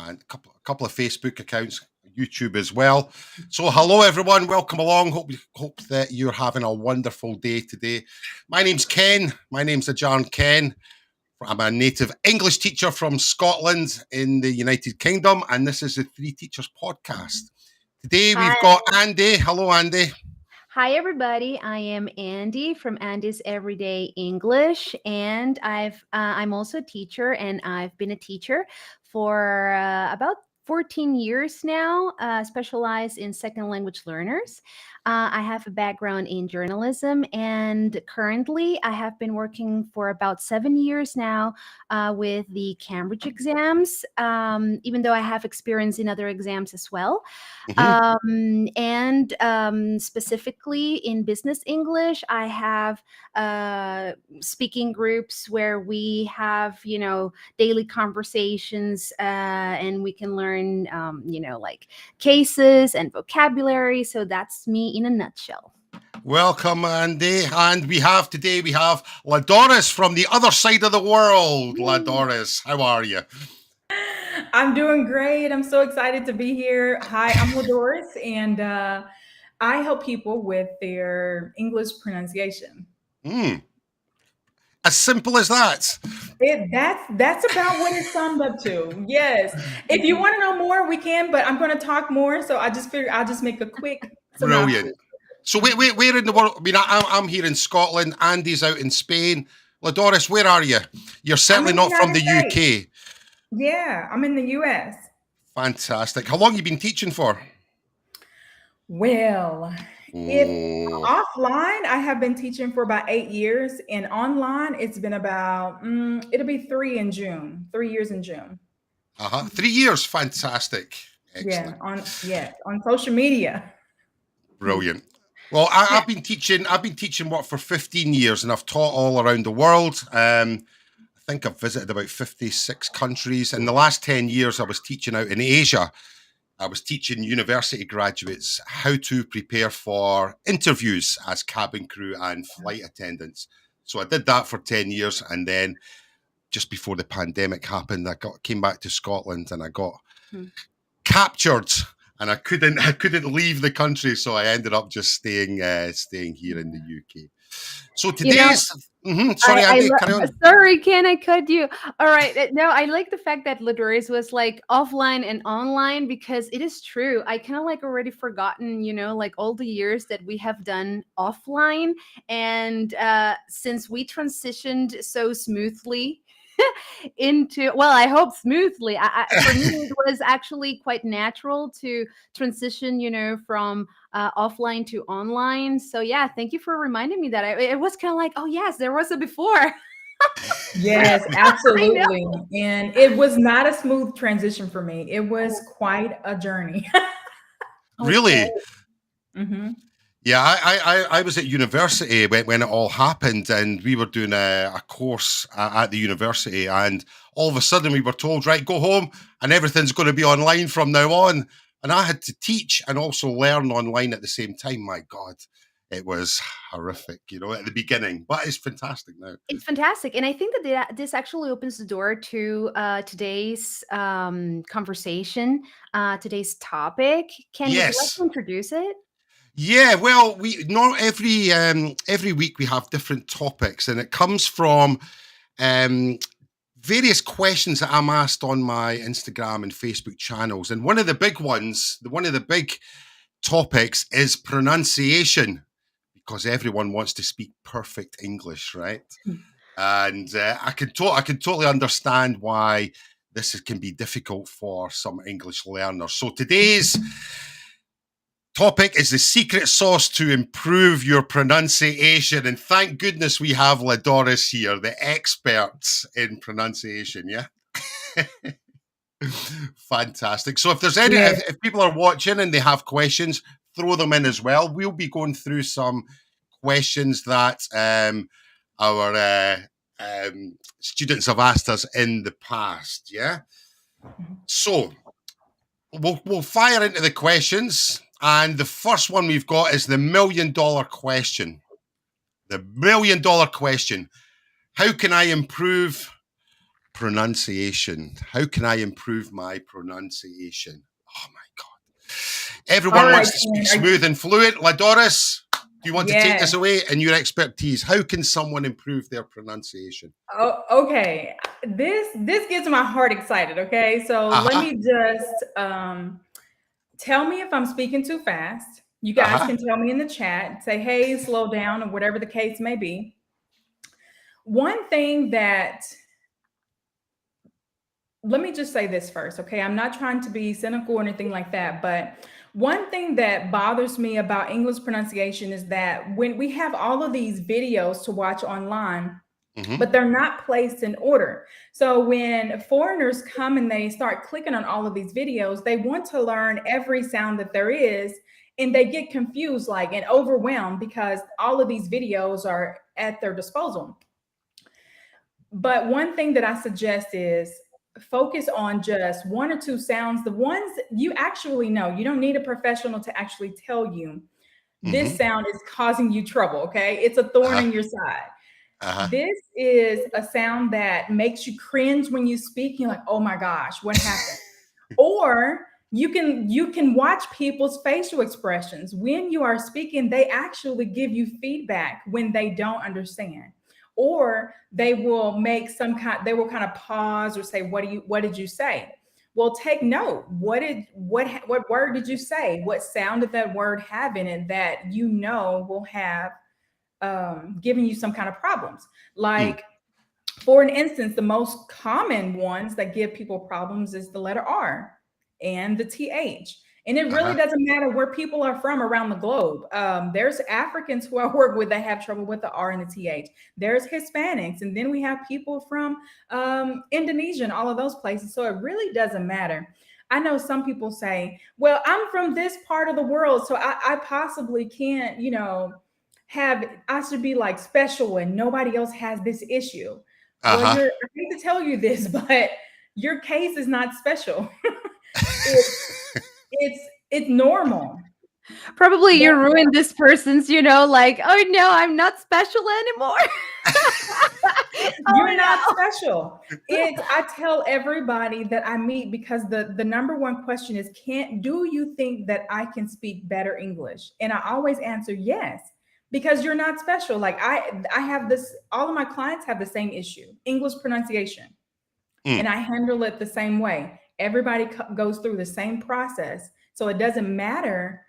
and a couple of Facebook accounts, YouTube as well. So hello everyone, welcome along. Hope that you're having a wonderful day today. My name's Ken. My name's Ajarn Ken. I'm a native English teacher from Scotland in the United Kingdom, and this is the Three Teachers Podcast. Today we've got Andy. Hello, Andy. Hi, everybody. I am Andy from Andy's Everyday English, and I'm also a teacher, and I've been a teacher for about 14 years now, specialized in second language learners. I have a background in journalism, and currently I have been working for about 7 years now with the Cambridge exams, even though I have experience in other exams as well. And specifically in business English, I have speaking groups where we have, daily conversations and we can learn, like cases and vocabulary. So that's me in a nutshell. Welcome, Andy. And we have LaDoris from the other side of the world. LaDoris, how are you? I'm doing great. I'm so excited to be here. Hi, I'm LaDoris, and I help people with their English pronunciation. As simple as that. That's about what it summed up to. Yes. If you want to know more, we can, but I'm going to talk more. So I just figured I'll just make a quick synopsis. Brilliant. So where in the world? I mean, I'm here in Scotland. Andy's out in Spain. LaDoris, where are you? You're certainly not from the UK. Yeah, I'm in the US. Fantastic. How long have you been teaching for? Well, if offline, I have been teaching for about 8 years, and online, it's been about, it'll be 3 in June, 3 years in June. 3 years. Fantastic. Excellent. Yeah, on social media. Brilliant. Well, I've been teaching what for 15 years, and I've taught all around the world. I think I've visited about 56 countries. In the last 10 years, I was teaching out in Asia. I was teaching university graduates how to prepare for interviews as cabin crew and flight attendants. So I did that for 10 years. And then just before the pandemic happened, I came back to Scotland and I got captured. And I couldn't leave the country, so I ended up just staying here in the UK. So today's sorry, Andy, carry on. Sorry, Ken, I cut you. All right, no, I like the fact that LaDoris was like offline and online, because it is true. I kind of like already forgotten, like all the years that we have done offline, and since we transitioned so smoothly into, well, I hope smoothly. For me, it was actually quite natural to transition, from offline to online. So yeah, thank you for reminding me that. It was kind of like, oh yes, there was a before. Yes, absolutely. And it was not a smooth transition for me. It was quite a journey. Really? Mm-hmm. Yeah, I was at university when it all happened, and we were doing a course at the university, and all of a sudden we were told, right, go home and everything's going to be online from now on. And I had to teach and also learn online at the same time. My God, it was horrific, at the beginning, but it's fantastic now. It's fantastic. And I think that this actually opens the door to today's conversation, today's topic. Can you like to introduce it? Yeah, well, we not every week we have different topics, and it comes from various questions that I'm asked on my Instagram and Facebook channels. And one of the big topics is pronunciation, because everyone wants to speak perfect English, right? And I can totally understand why this can be difficult for some English learners. So today's topic is the secret sauce to improve your pronunciation. And thank goodness we have LaDoris here, the experts in pronunciation. Yeah. Fantastic. So if there's if people are watching and they have questions, throw them in as well. We'll be going through some questions that our students have asked us in the past. Yeah. So we'll fire into the questions. And the first one we've got is the $1 million question. The $1 million question. How can I improve pronunciation. How can I improve my pronunciation? Oh my God. All Everyone right, wants to speak Ken. smooth and fluent. Ladoris, do you want to take Yes. this away in your expertise? How can someone improve their pronunciation? Oh, okay. This gets my heart excited. Okay, so let Uh-huh. me just tell me if I'm speaking too fast. You guys Uh-huh. can tell me in the chat. Say, hey, slow down, or whatever the case may be. One thing that let me just say this first, okay? I'm not trying to be cynical or anything like that, but one thing that bothers me about English pronunciation is that when we have all of these videos to watch online, Mm-hmm. but they're not placed in order. So when foreigners come and they start clicking on all of these videos, they want to learn every sound that there is, and they get confused, like, and overwhelmed because all of these videos are at their disposal. But one thing that I suggest is focus on just one or two sounds, the ones you actually know. You don't need a professional to actually tell you this Mm-hmm. sound is causing you trouble, okay? It's a thorn Uh-huh. in your side. Uh-huh. This is a sound that makes you cringe when you speak. You're like, oh my gosh, what happened? Or you can watch people's facial expressions. When you are speaking, they actually give you feedback when they don't understand. Or they will make they will kind of pause or say, what did you say? Well, take note. What word did you say? What sound did that word have in it that you know will have giving you some kind of problems? Mm. Like, for an instance, the most common ones that give people problems is the letter R and the TH. And it really Uh-huh. doesn't matter where people are from around the globe. There's Africans who I work with that have trouble with the R and the TH. There's Hispanics, and then we have people from Indonesia and all of those places. So it really doesn't matter. I know some people say, well, I'm from this part of the world, so I possibly can't, I should be like special and nobody else has this issue. Well, Uh-huh. I hate to tell you this, but your case is not special. It, it's normal. Probably you That ruined this person's, like, oh no, I'm not special anymore. you're Oh not no. special. I tell everybody that I meet, because the number one question is, can't do you think that I can speak better English? And I always answer yes, because you're not special. Like, I have this, all of my clients have the same issue, English pronunciation. And Mm. I handle it the same way. Everybody goes through the same process. So it doesn't matter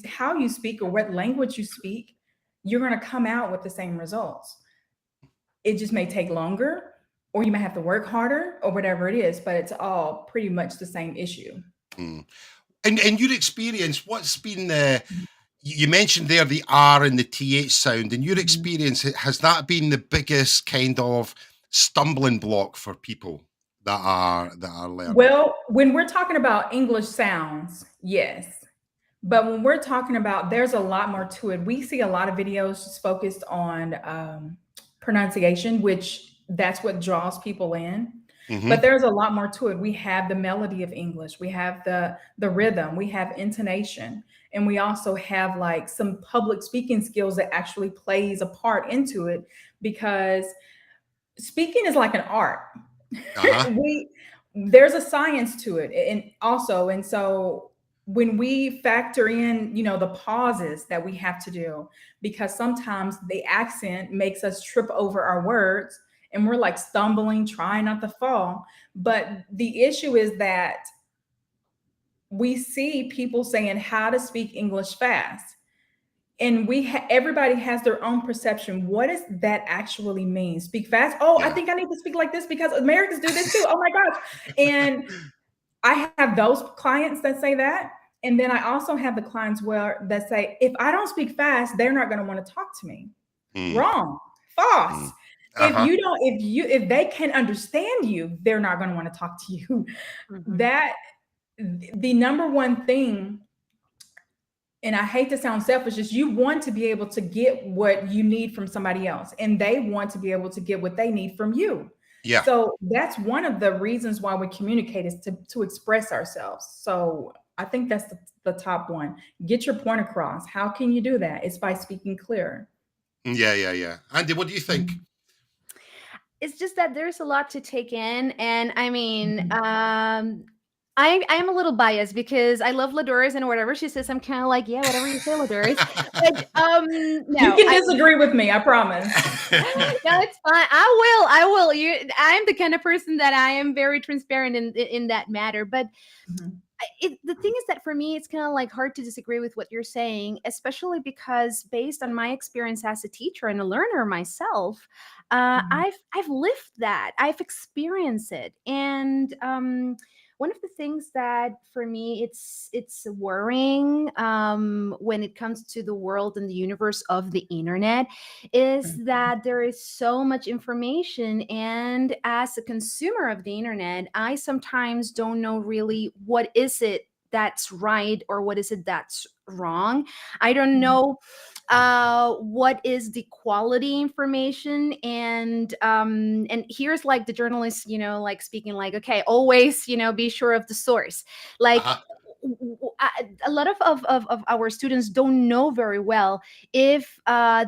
how you speak or what language you speak, you're going to come out with the same results. It just may take longer, or you may have to work harder, or whatever it is, but it's all pretty much the same issue. Mm. And in your experience, what's been the you mentioned there the R and the TH sound. In your Mhm. experience, has that been the biggest kind of stumbling block for people that are learning? Well, when we're talking about English sounds, yes. But when we're talking about, there's a lot more to it. We see a lot of videos just focused on pronunciation, which that's what draws people in. But Mm-hmm. there's a lot more to it. We have the melody of English, we have the rhythm, we have intonation, and we also have like some public speaking skills that actually plays a part into it, because speaking is like an art. Uh-huh. we There's a science to it, and so when we factor in, the pauses that we have to do, because sometimes the accent makes us trip over our words, and we're like stumbling, trying not to fall. But the issue is that we see people saying how to speak English fast, and everybody has their own perception. What does that actually mean? Speak fast? Oh, I Yeah. think I need to speak like this because Americans do this too. Oh my gosh. And I have those clients that say that. And then I also have the clients that say, if I don't speak fast, they're not going to want to talk to me. Mm, Wrong. False. mm. If Uh-huh. you don't, if they can understand you, they're not going to want to talk to you. Mhm. That the number one thing, and I hate to sound selfish, is you want to be able to get what you need from somebody else, and they want to be able to get what they need from you. Yeah. So that's one of the reasons why we communicate, is to express ourselves. So I think that's the top one. Get your point across. How can you do that? It's by speaking clear. Yeah, yeah, yeah. Andy, what do you think? it's just that there's a lot to take in, and I mean, Mhm. I am a little biased because I love Ladores, and whatever she says, I'm kind of like, yeah, whatever you say, Ladores. But You no, can disagree with me, I promise. no, it's fine. I will. I'm the kind of person that I am very transparent in that matter. But Mhm. the thing is that for me, it's kind of like hard to disagree with what you're saying, especially because based on my experience as a teacher and a learner myself, Mhm. I've lived that, I've experienced it, and one of the things that for me it's worrying when it comes to the world and the universe of the internet is Mhm. that there is so much information, and as a consumer of the internet, I sometimes don't know really what is it that's right or what is it that's wrong. I don't Mhm. know what is the quality information, and here's like the journalist, like speaking like, okay, always, be sure of the source. Like Uh-huh. a lot of our students don't know very well if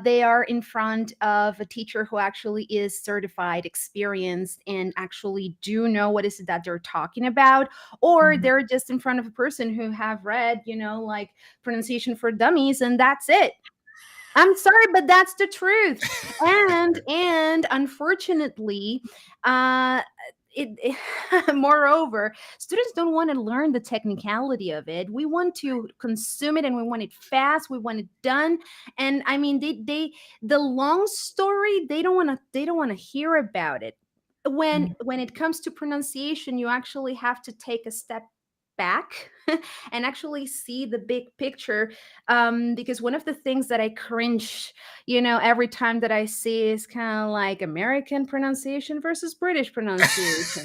they are in front of a teacher who actually is certified, experienced, and actually do know what is it that they're talking about, or Mhm. they're just in front of a person who have read, like pronunciation for dummies, and that's it. I'm sorry, but that's the truth. And unfortunately, uh moreover, students don't want to learn the technicality of it. We want to consume it, and we want it fast, we want it done. And I mean, the long story, they don't want to hear about it. Mhm. When it comes to pronunciation, you actually have to take a step back and actually see the big picture, because one of the things that I cringe, every time that I see is kind of like American pronunciation versus British pronunciation.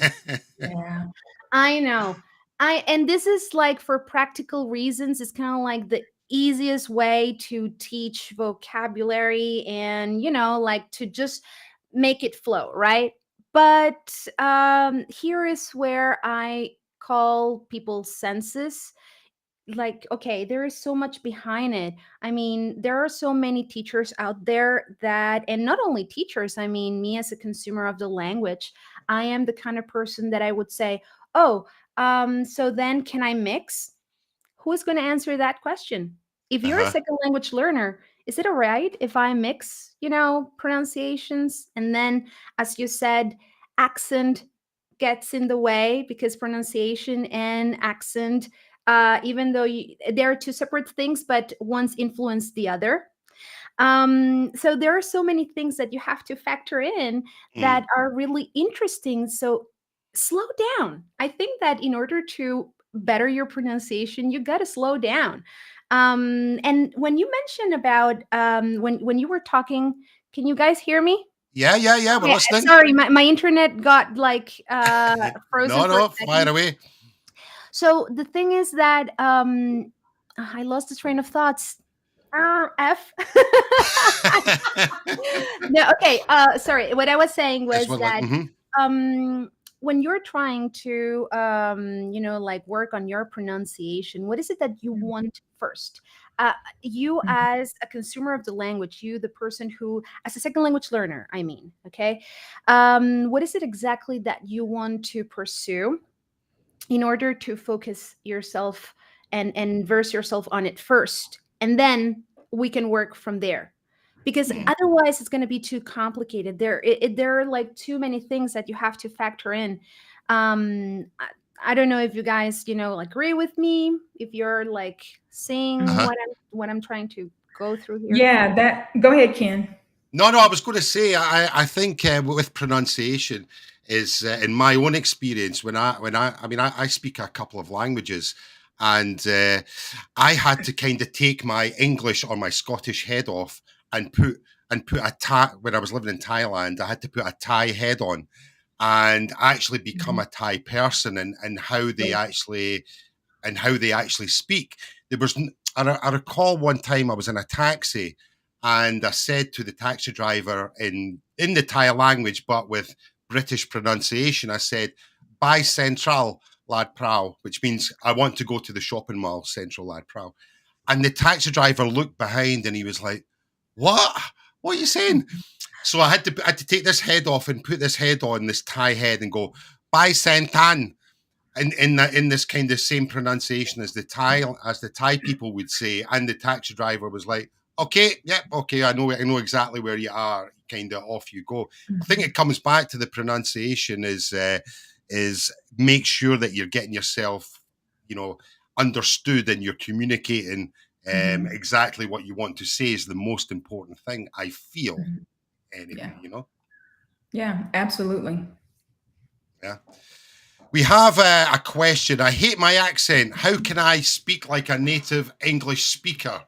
Yeah. I know. And this is like for practical reasons, it's kind of like the easiest way to teach vocabulary and, like to just make it flow, right? But here is where I call people senses. Like, okay, there is so much behind it. I mean, there are so many teachers out there that, and not only teachers, I mean, me as a consumer of the language, I am the kind of person that I would say, oh, so then can I mix? Who's going to answer that question? If you're a Uh-huh. second language learner, is it all right if I mix, pronunciations? And then, as you said, accent gets in the way, because pronunciation and accent, even though they're two separate things, but one's influence the other. So there are so many things that you have to factor in Mm. that are really interesting. So slow down. I think that in order to better your pronunciation, you got to slow down. And when you mentioned about when you were talking, can you guys hear me? Yeah, yeah, yeah. We're Okay, listening. sorry, my internet got like frozen No, for a no, fire second. away. So the thing is that I lost the train of thoughts. F. No, okay. Sorry. What I was saying It's was what like, that um, when you're trying to like work on your pronunciation, what is it that you Mhm. want first? Uh, you Mhm. as a consumer of the language, you the person who, as a second language learner, I mean, okay, what is it exactly that you want to pursue in order to focus yourself and verse yourself on it first, and then we can work from there, because Mm. otherwise it's going to be too complicated. There are like too many things that you have to factor in. I don't know if you guys agree with me, if you're like seeing Uh-huh. what I'm trying to go through here. Yeah, go ahead, Ken. No, no, I was going to say, I think with pronunciation is in my own experience I mean, I speak a couple of languages, and I had to kind of take my English or my Scottish head off and put a Thai when I was living in Thailand. I had to put a Thai head on and actually become Mhm. a Thai person, and how they actually speak. There was, I recall one time I was in a taxi, and I said to the taxi driver in the Thai language, but with British pronunciation, I said, "Bye Central Lad Prao," which means I want to go to the shopping mall, Central Lad Prao. And the taxi driver looked behind and he was like, "What? What are you saying? So I had to take this head off and put this head on, this Thai head, and go, bye Santan. In this kind of same pronunciation as the Thai people would say, and the taxi driver was like, "Okay, yep, okay, I know exactly where you are." Kind of off you go. I think it comes back to the pronunciation is make sure that you're getting yourself, understood, and you're communicating exactly what you want to say is the most important thing. I feel anyway, Yeah. Yeah, absolutely. Yeah. We have a question. I hate my accent. How can I speak like a native English speaker?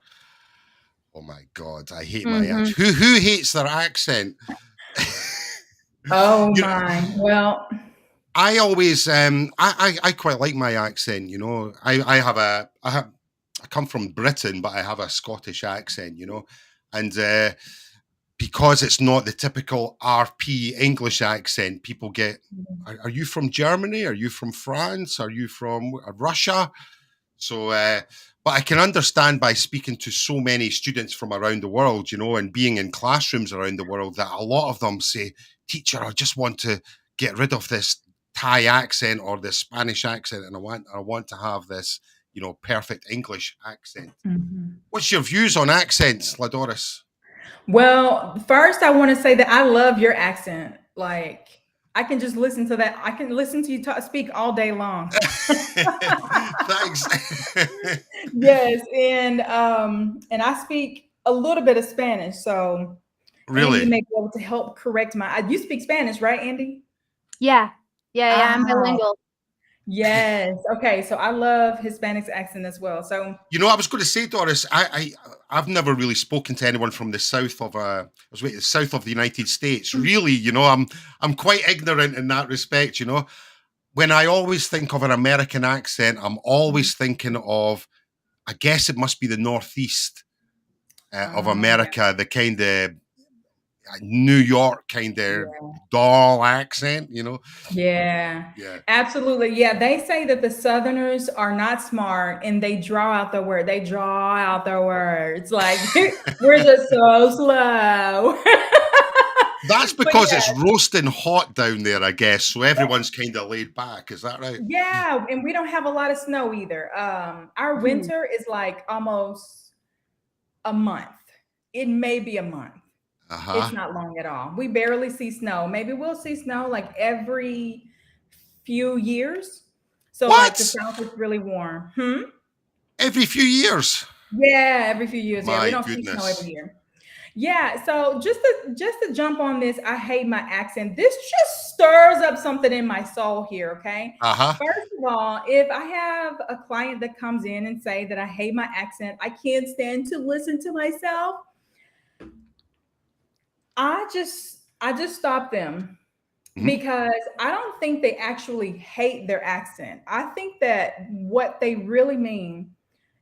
Oh my God, I hate my accent. Who hates their accent? Oh my. Well, I always I quite like my accent, I come from Britain, but I have a Scottish accent, and because it's not the typical RP English accent, people get, are you from Germany? Are you from France? Are you from Russia? So, but I can understand by speaking to so many students from around the world, and being in classrooms around the world, that a lot of them say, teacher, I just want to get rid of this Thai accent or this Spanish accent, and I want to have this, perfect English accent. What's your views on accents, Ladoris? well, first I want to say that I love your accent. Like I can just listen to that. I can listen to you speak all day long. Thanks. Yes, and I speak a little bit of Spanish, so Andy Really? may be able to help correct my. You speak Spanish, right, Andy? Yeah. I'm Ah, bilingual. yes. Okay, so I love Hispanic accent as well. So I was going to say, Doris, I've never really spoken to anyone from the south of the United States. Really, I'm quite ignorant in that respect. When I always think of an American accent, I'm always thinking of, I guess it must be the Northeast of yeah, America, the kind of New York kind of yeah. dull accent. Yeah, Yeah. absolutely. Yeah, they say that the Southerners are not smart and they draw out their word. They draw out their words. Like we're just so slow. That's But because it's yeah, roasting hot down there, I guess. So everyone's kind of laid back. Is that right? yeah, and we don't have a lot of snow either. Our winter is like almost a month. It may be a month. Uh It's huh. not long at all. We barely see snow. Maybe we'll see snow like every few years. So like the What? south is really warm. Hmm? Every few years? Yeah, every few years. Yeah, we My don't see snow every goodness. year. Yeah, so just to jump on this, I hate my accent. This just stirs up something in my soul here, okay? Uh huh. First of all, if I have a client that comes in and say that I hate my accent, I can't stand to listen to myself, I just stop them Hmm. because I don't think they actually hate their accent. I think that what they really mean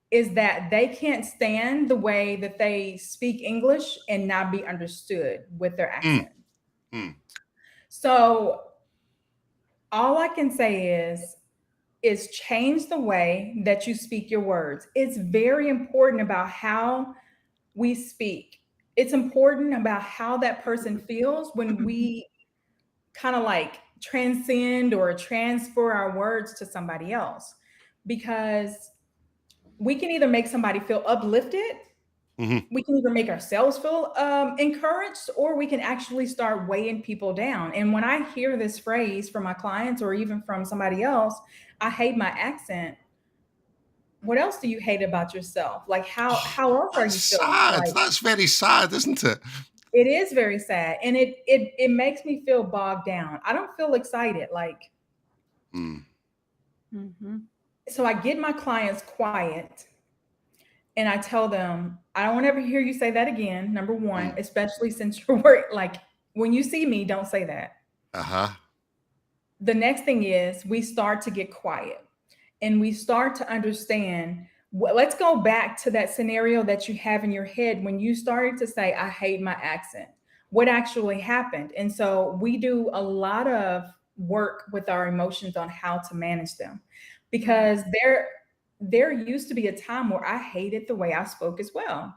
is that they can't stand the way that they speak English and not be understood with their Mm, accent. mm, So all I can say is change the way that you speak your words. It's very important about how we speak. It's important about how that person feels when we kind of like transcend or transfer our words to somebody else because we can either make somebody feel uplifted, hmm. we can either make ourselves feel encouraged, or we can actually start weighing people down. And when I hear this phrase from my clients or even from somebody else, I hate my accent. What else do you hate about yourself? Like how else are That's you feeling? sad. Like That's very sad, isn't it? it is very sad, and it makes me feel bogged down. I don't feel excited. Like Mm, so, I get my clients quiet and I tell them, I don't want to ever hear you say that again. Number one, mm. especially since you're work like when you see me, don't say that. Uh huh. The next thing is we start to get quiet and we start to understand. Let's go back to that scenario that you have in your head when you started to say, I hate my accent. What actually happened? And so we do a lot of work with our emotions on how to manage them because there used to be a time where I hated the way I spoke as well.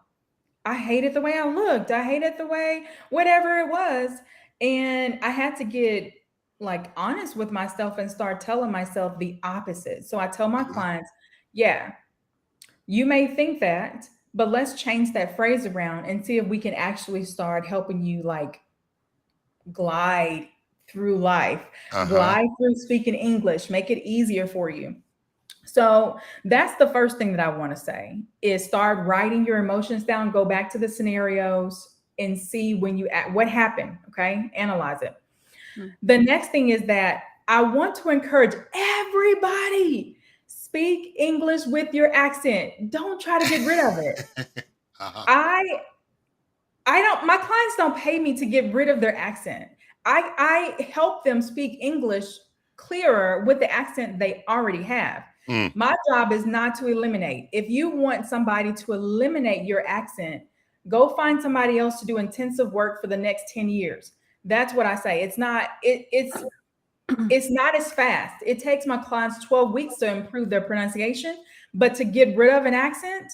I hated the way I looked. I hated the way whatever it was. And I had to get like honest with myself and start telling myself the opposite. So I tell my Uh-huh. clients, yeah, you may think that, but let's change that phrase around and see if we can actually start helping you like glide through life, Uh-huh. glide through speaking English, make it easier for you. So that's the first thing that I want to say is start writing your emotions down, go back to the scenarios and see when you act, what happened. Okay. Analyze it. Mm. The next thing is that I want to encourage everybody speak English with your accent. Don't try to get rid of it. Uh-huh. I I don't, my clients don't pay me to get rid of their accent. I help them speak English clearer with the accent they already have. Mm. My job is not to eliminate. If you want somebody to eliminate your accent, go find somebody else to do intensive work for the next 10 years. That's what I say. It's not as fast. It takes my clients 12 weeks to improve their pronunciation, but to get rid of an accent,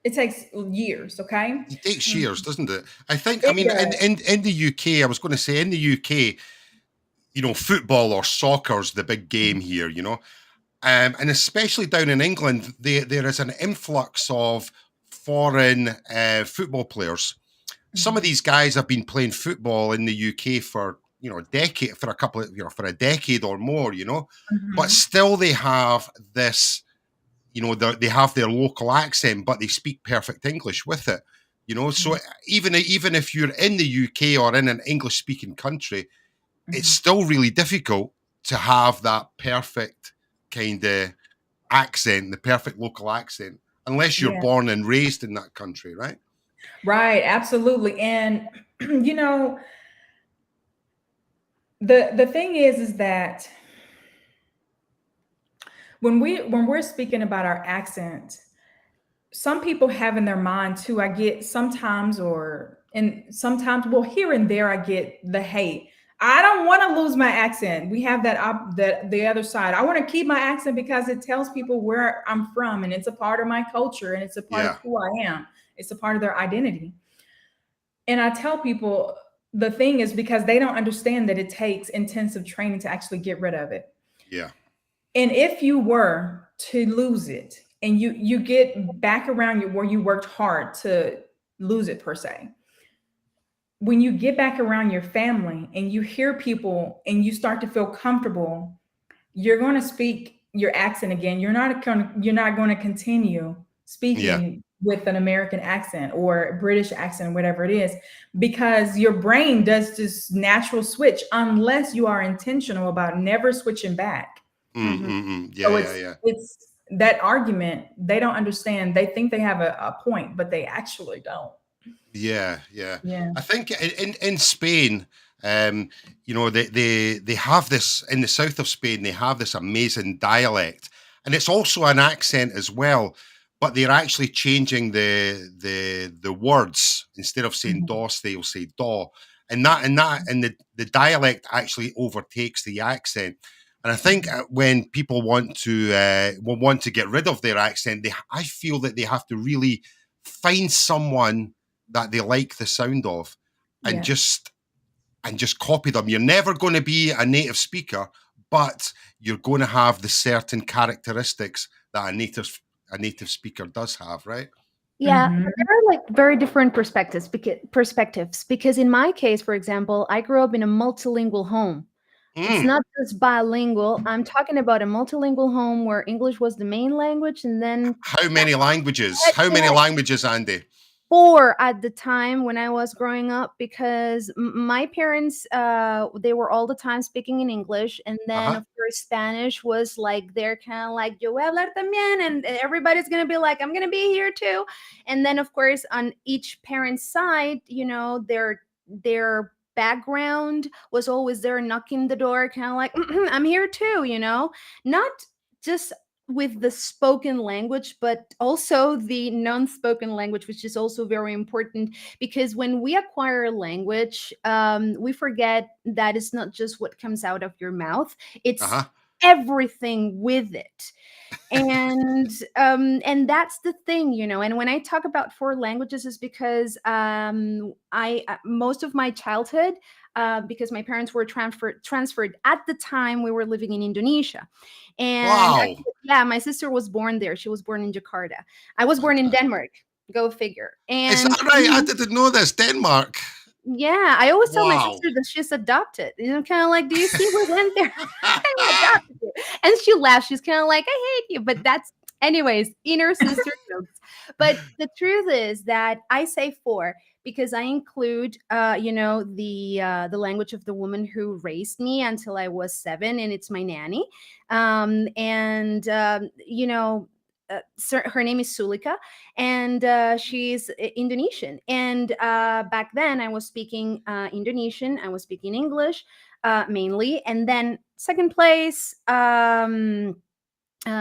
it takes years, okay? It takes Mm. years, doesn't it? I think, I It mean, does. in the UK, I was going to say in the UK, football or soccer's the big game here, and especially down in England, there is an influx of foreign football players. Some of Mhm. these guys have been playing football in the UK for a decade, for a couple of for a decade or more, but Mhm. still they have this, they have their local accent, but they speak perfect English with it. So Yeah. even if you're in the UK or in an English speaking country, it's Mhm. still really difficult to have that perfect kind of accent, the perfect local accent, unless you're Yeah. born and raised in that country, right? Right. Absolutely. And you know, the thing is that when we're speaking about our accent, some people have in their mind too. I get sometimes, or and sometimes, well, here and there, I get the hate. I don't want to lose my accent. We have that the other side. I want to keep my accent because it tells people where I'm from, and it's a part of my culture, and it's a part of Yeah, who I am. It's a part of their identity. And I tell people the thing is because they don't understand that it takes intensive training to actually get rid of it. yeah, And if you were to lose it and you get back around you where you worked hard to lose it per se, when you get back around your family and you hear people and you start to feel comfortable, you're going to speak your accent again. You're not going to continue yeah, speaking with an American accent or British accent, whatever it is, because your brain does this natural switch unless you are intentional about never switching back. Mhm. yeah, So yeah, it's yeah, it's that argument they don't understand. They think they have a point, but they actually don't. yeah, yeah. Yeah. I think in Spain, um, they have this in the south of Spain. They have this amazing dialect, and it's also an accent as well. But they're actually changing the words. Instead of saying Mhm. dos, they'll say do, and the dialect actually overtakes the accent. And I think Mhm. when people will want to get rid of their accent, I feel that they have to really find someone that they like the sound of, and Yeah. just copy them. You're never going to be a native speaker, but you're going to have the certain characteristics that a native speaker does have, right? Yeah, but Mhm. there are like very different perspectives because in my case, for example, I grew up in a multilingual home. It's Mm. not just bilingual. I'm talking about a multilingual home where English was the main language, and then How many languages? How many languages, Andy? four at the time when I was growing up, because my parents, they were all the time speaking in English, and Uh then huh. of course Spanish was like they're kind of like yo voy a hablar también, and everybody's gonna be like I'm gonna be here too, and then of course on each parent's side, their background was always there knocking the door, kind of like I'm here too, not just with the spoken language, but also the non-spoken language, which is also very important because when we acquire a language, we forget that it's not just what comes out of your mouth. Uh It's huh. everything with it. And that's the thing, you know. And when I talk about four languages is because I most of my childhood, because my parents were transferred at the time we were living in Indonesia. And Wow. actually, yeah, my sister was born there. She was born in Jakarta. I was born in Fantastic. Denmark. Go figure. Is And that right? I didn't know this. Denmark. yeah, I always tell my Wow. sister that she's adopted. You know, kind of like, do you see we went there? I adopted you. And she laughs. She's kind of like, I hate you. But that's, anyways, inner sister jokes. But the truth is that I say four because I include, you know, the language of the woman who raised me until I was 7, and it's my nanny. You know, her name is Sulika, and she's Indonesian. And back then, I was speaking Indonesian. I was speaking English mainly, and then second place.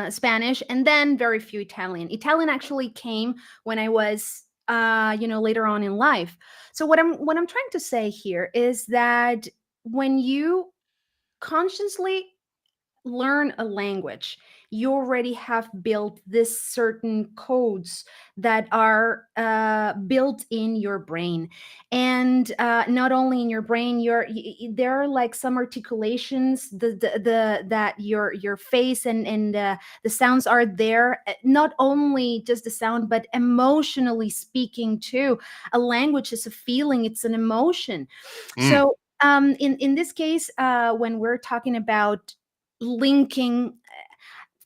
Spanish, and then very few Italian. Italian actually came when I was, you know, later on in life. So what I'm trying to say here is that when you consciously learn a language, you already have built this certain codes that are built in your brain. And not only in your brain, there are like some articulations, the that your face and the sounds are there, not only just the sound but emotionally speaking too. A language is a feeling, it's an emotion. Mm. So in this case, when we're talking about linking,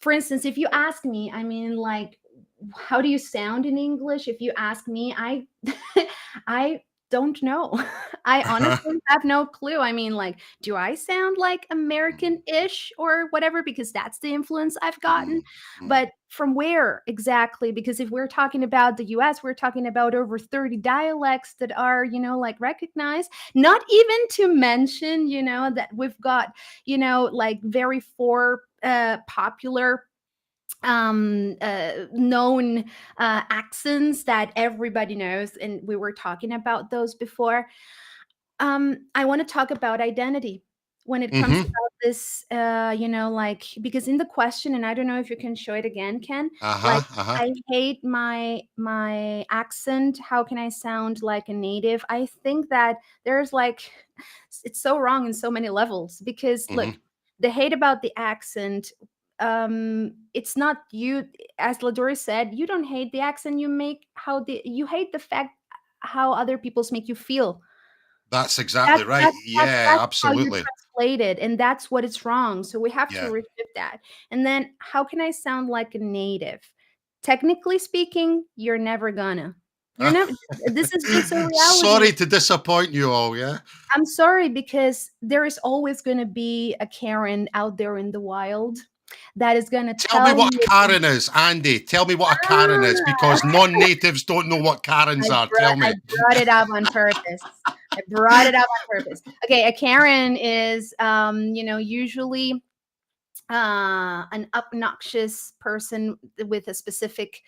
for instance, if you ask me, I mean, like, how do you sound in English? If you ask me, I I don't know. I honestly have no clue. I mean, like, do I sound like American-ish or whatever? Because that's the influence I've gotten. Mm. Mm. But from where exactly? Because if we're talking about the US, we're talking about over 30 dialects that are, you know, like recognized. Not even to mention, you know, that we've got, you know, like very four popular known accents that everybody knows, and we were talking about those before. I want to talk about identity when it comes Mm-hmm. about this, you know, like, because in the question, and I don't know if you can show it again, Ken, Uh-huh. like, Uh-huh. I hate my accent. How can I sound like a native? I think that there's like, it's so wrong in so many levels because Mm-hmm. look, the hate about the accent, it's not you, as Ladori said, you don't hate the accent, you make how the you hate the fact how other people's make you feel. That's exactly That's right. that's that's Yeah, that's how you absolutely. translate it, and that's what is wrong. So we have to Yeah. reshift that. And then, how can I sound like a native? Technically speaking, you're never gonna. You're never. This is just a reality. Sorry to disappoint you all, yeah? I'm sorry because there is always gonna be a Karen out there in the wild that is gonna Tell me tell what a you. Karen is, Andy. Tell me what a Karen is, Ah, because non-natives don't know what Karens are. Tell I me. brought it up on purpose. I brought it up on purpose. Okay, a Karen is, you know, usually an obnoxious person with a specific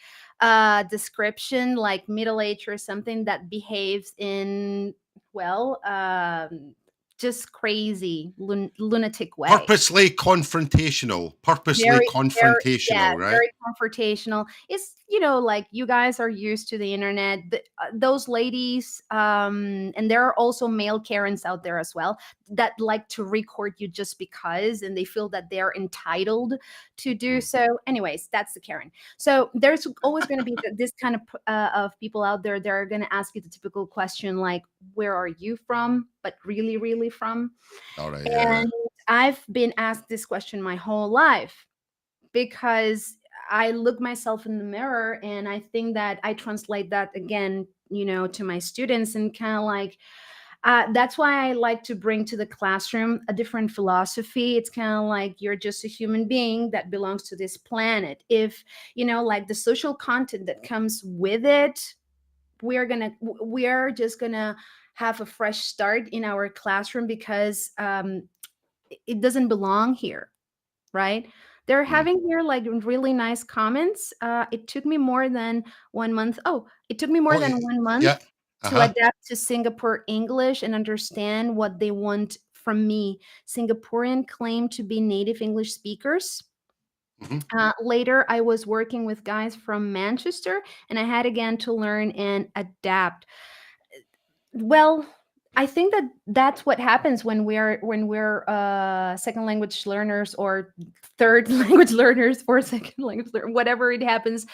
description, like middle age or something, that behaves in, well, just crazy lunatic way. Purposely confrontational. Purposely Very, yeah, confrontational, right? very confrontational. It's, you know, like, you guys are used to the internet. Those ladies, and there are also male Karens out there as well that like to record you just because, and they feel that they're entitled to do Mm. so. Anyways, that's the Karen. So there's always going to be this kind of people out there that are going to ask you the typical question like, "Where are you from?" But really, really from. All right, yeah. And I've been asked this question my whole life because I look myself in the mirror and I think that I translate that again, you know, to my students, and kind of like, that's why I like to bring to the classroom a different philosophy. It's kind of like, you're just a human being that belongs to this planet. If, you know, like, the social content that comes with it, we're just gonna have a fresh start in our classroom because it doesn't belong here, right? They're Mm. having here like really nice comments. It took me more than 1 month. Oh, it took me more Oh, than 1 month yeah. to Uh-huh. adapt to Singapore English and understand what they want from me, Singaporean claim to be native English speakers. Later, I was working with guys from Manchester, and I had again to learn and adapt. Well, I think that that's what happens when we're second language learners or third language learners or second language whatever it happens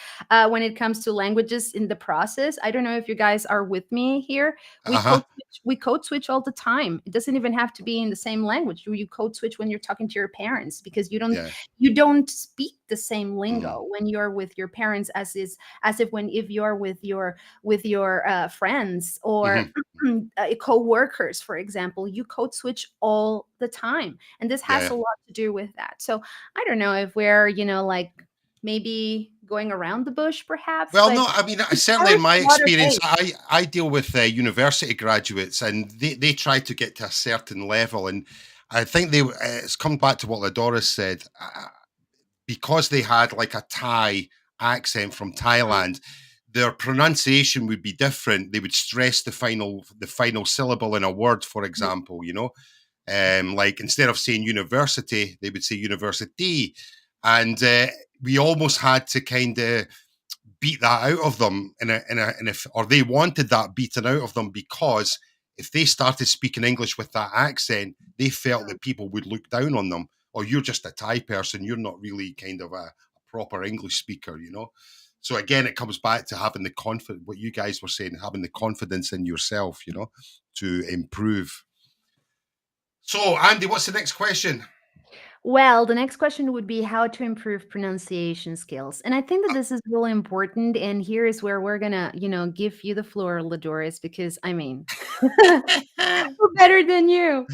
when it comes to languages in the process. I don't know if you guys are with me here. Uh-huh. We code switch all the time. It doesn't even have to be in the same language. You code switch when you're talking to your parents because Yeah. you don't speak the same Mm. lingo when you're with your parents as if when if you're with your friends or Mhm. co-workers, for example. You code switch all the time, and this Yeah, has yeah. a lot to do with that. So I don't know if we're like maybe going around the bush perhaps, Well, but no, I mean, it certainly in carries my a lot of experience, weight. I deal with university graduates, and they try to get to a certain level, and I think it's come back to what Ladoris said, because they had like a Thai accent from Thailand. Their pronunciation would be different. They would stress the final syllable in a word, for example. Like instead of saying university, they would say university, and we almost had to kind of beat that out of them and if or they wanted that beaten out of them, because if they started speaking English with that accent, they felt that people would look down on them. Or you're just a Thai person, you're not really kind of a proper English speaker. So again, it comes back to having the confidence, what you guys were saying, having the confidence in yourself, to improve. So Andy, what's the next question? Well, the next question would be how to improve pronunciation skills. And I think that this is really important. And here is where we're gonna, give you the floor, Ladoris, because I mean, who better than you?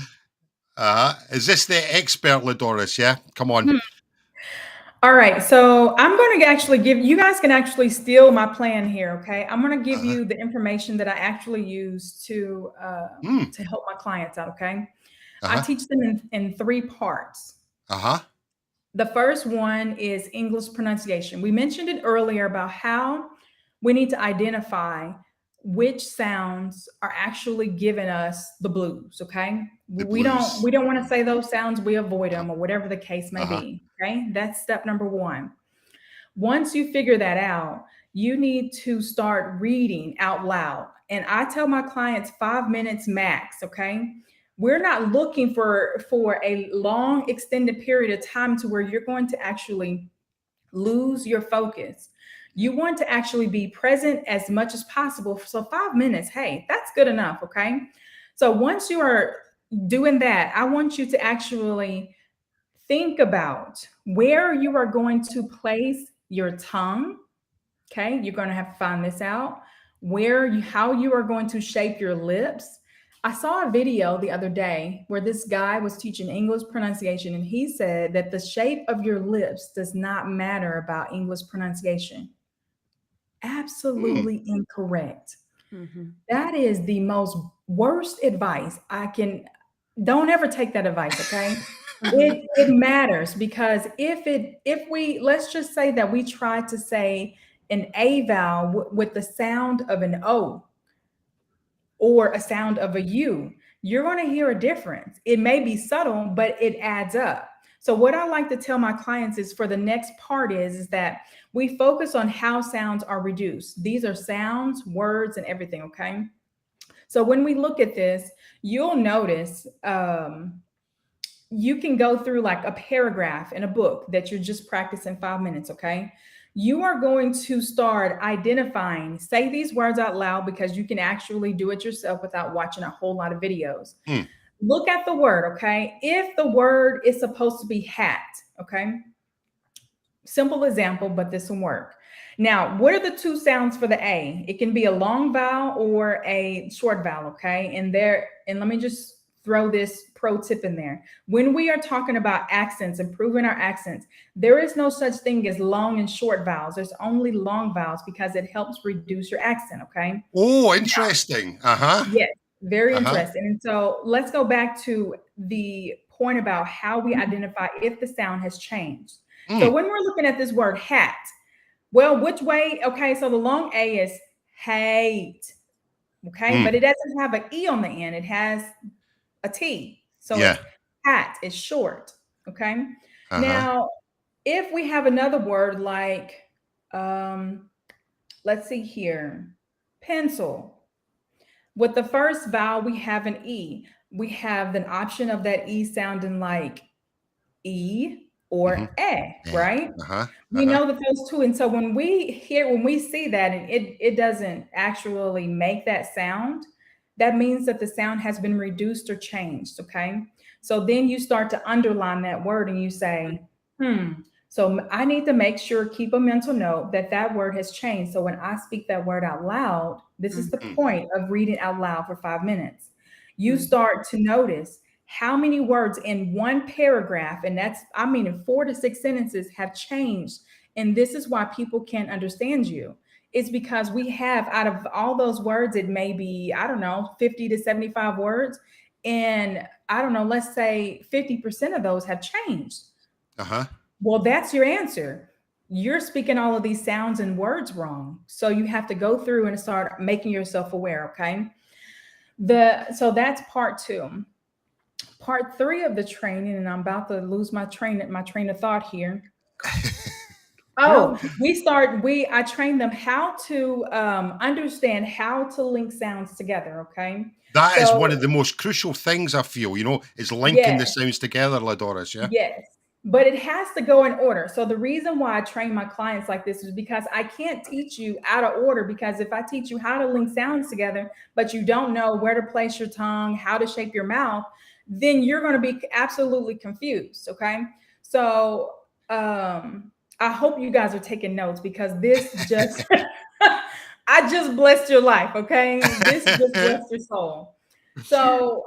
Is this the expert, Ladoris? Yeah, come on. All right, so I'm going to actually give you guys can actually steal my plan here. Okay, I'm going to give Uh-huh. you the information that I actually use Hmm. to help my clients out. Okay, I Uh-huh. teach them in three parts. Uh-huh. The first one is English pronunciation. We mentioned it earlier about how we need to identify which sounds are actually giving us the blues, okay? The We don't blues. we don't want to say those sounds, we avoid Uh-huh. them or whatever the case may Uh-huh. be, okay? That's step number 1. Once you figure that out, you need to start reading out loud. And I tell my clients 5 minutes max, okay? We're not looking for a long extended period of time to where you're going to actually lose your focus. You want to actually be present as much as possible. So 5 minutes, hey, that's good enough, okay? So once you are doing that, I want you to actually think about where you are going to place your tongue. Okay, you're going to have to find this out. How you are going to shape your lips. I saw a video the other day where this guy was teaching English pronunciation, and he said that the shape of your lips does not matter about English pronunciation. Hmm. Absolutely incorrect. Mhm. That is the most worst advice I can. Don't ever take that advice, okay? Mhm. It matters because if we let's just say that we try to say an A vowel with the sound of an O or a sound of a U, you're going to hear a difference. It may be subtle, but it adds up. So what I like to tell my clients is for the next part is that we focus on how sounds are reduced. These are sounds, words, and everything, okay? So when we look at this, you'll notice you can go through like a paragraph in a book that you're just practicing 5 minutes, okay? You are going to start identifying, say these words out loud because you can actually do it yourself without watching a whole lot of videos. Hmm. Look at the word, okay? If the word is supposed to be hat, okay? Simple example, but this will work. Now, what are the two sounds for the A? It can be a long vowel or a short vowel, okay? And let me just throw this pro tip in there. When we are talking about accents, improving our accents, there is no such thing as long and short vowels. There's only long vowels because it helps reduce your accent, okay? Oh, interesting. Uh-huh. Yes, very Uh-huh. interesting. And so let's go back to the point about how we identify if the sound has changed. So Hmm. when we're looking at this word hat, well, which way? Okay, so the long A is hate. Okay, Hmm. but it doesn't have an E on the end, it has a T. So Yeah. it's hat is short. Okay. Uh-huh. Now, if we have another word like, um, let's see here, pencil. With the first vowel, we have an E. We have an option of that E sounding like E Mm-hmm. or Yeah. right? Uh-huh. We Uh-huh. know that those two. And so when we see that and it doesn't actually make that sound, that means that the sound has been reduced or changed. Okay. So then you start to underline that word and you say, hmm. So I need to make sure, keep a mental note that that word has changed. So when I speak that word out loud, this is the Mm. point of reading out loud for 5 minutes. You Mm. start to notice how many words in one paragraph, and that's, I mean, in 4 to 6 sentences have changed. And this is why people can't understand you. It's because we have, out of all those words, it may be, I don't know, 50 to 75 words. And I don't know, let's say 50% of those have changed. Uh-huh. Well, that's your answer. You're speaking all of these sounds and words wrong. So you have to go through and start making yourself aware, okay? So that's part two. Part three of the training, and I'm about to lose my train of thought here. Oh, I train them how to understand how to link sounds together. Okay. That is one So of the most crucial things I feel, is linking the yes, sounds together, Ladoris, yeah? yes, but it has to go in order. So the reason why I train my clients like this is because I can't teach you out of order, because if I teach you how to link sounds together, but you don't know where to place your tongue, how to shape your mouth, then you're going to be absolutely confused. Okay. So I hope you guys are taking notes, because this just, I just blessed your life. Okay. This just blessed your soul. So,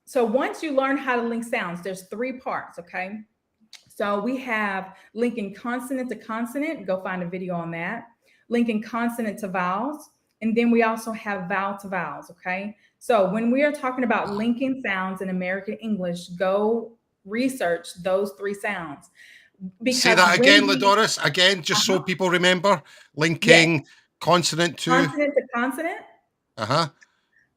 so once you learn how to link sounds, there's three parts. Okay. So we have linking consonant to consonant. Go find a video on that. Linking consonant to vowels. And then we also have vowel to vowels. Okay. So when we are talking about linking sounds in American English, go research those three sounds. Say Because that again, when we, Ladoris, again, just so uh-huh, people remember. yes, Linking consonant to, consonant to consonant, uh-huh,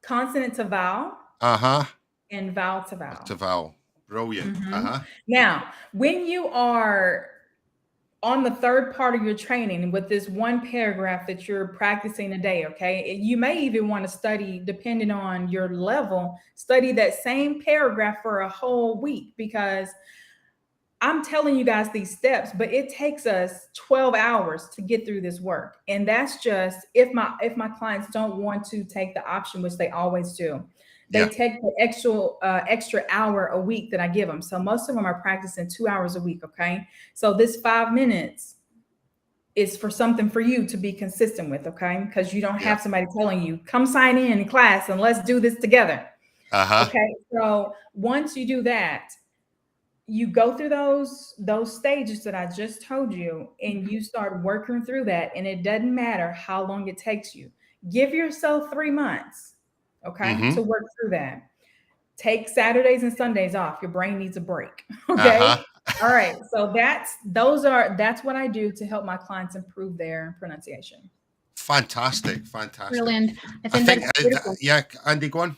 consonant to vowel, uh-huh, and vowel to vowel. to vowel. Brilliant. Mhm. Uh-huh, Now, when you are on the third part of your training with this one paragraph that you're practicing a day, okay, you may even want to study, depending on your level, study that same paragraph for a whole week, because I'm telling you guys these steps, but it takes us 12 hours to get through this work. And that's just if my clients don't want to take the option, which they always do. They yeah. take the extra hour a week that I give them. So most of them are practicing 2 hours a week. Okay. So this 5 minutes is for something for you to be consistent with. Okay. Because you don't Yeah. have somebody telling you, come sign in class and let's do this together. Uh-huh. Okay. So once you do that, you go through those stages that I just told you, and you start working through that, and it doesn't matter how long it takes you. Give yourself 3 months, okay, Mm-hmm. to work through that. Take Saturdays and Sundays off. Your brain needs a break. Okay. Uh-huh. All right. So that's what I do to help my clients improve their pronunciation. Fantastic. Fantastic. Brilliant. I I think think, that's beautiful. yeah, Andy, go on.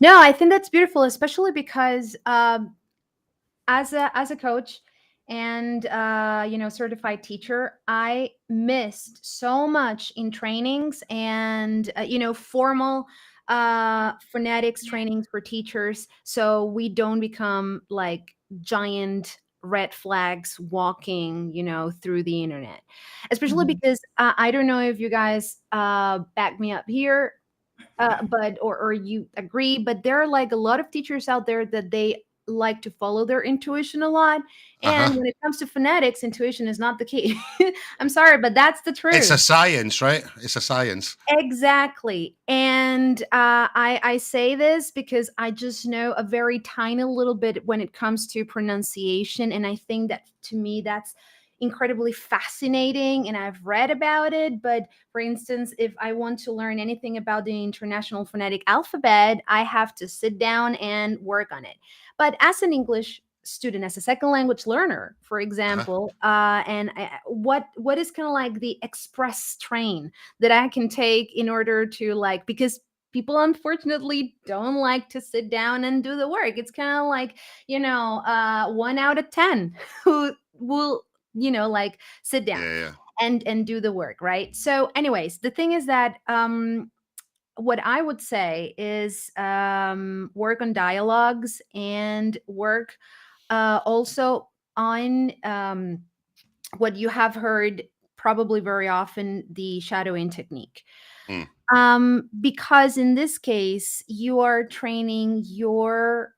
No, I think that's beautiful, especially because as a coach and certified teacher, I missed so much in trainings and formal phonetics trainings for teachers, so we don't become like giant red flags walking through the internet, especially Mhm. because I don't know if you guys back me up here, but or you agree, but there are like a lot of teachers out there that they like to follow their intuition a lot, Uh-huh. and when it comes to phonetics, intuition is not the key. I'm sorry, but that's the It's truth. a science, right? It's a science. Exactly. And I say this because I just know a very tiny little bit when it comes to pronunciation. And I think that to me, that's incredibly fascinating. And I've read about it. But for instance, if I want to learn anything about the International Phonetic Alphabet, I have to sit down and work on it. But as an English student, as a second language learner, for Uh-huh. example, what is kind of like the express train that I can take in order to, like, because people unfortunately don't like to sit down and do the work. It's kind of like, 1 out of 10 who will, like sit down Yeah, yeah, and do the work, right? So anyways, the thing is that what I would say is work on dialogues and work also on what you have heard probably very often, the shadowing technique. mm, Because in this case, you are training your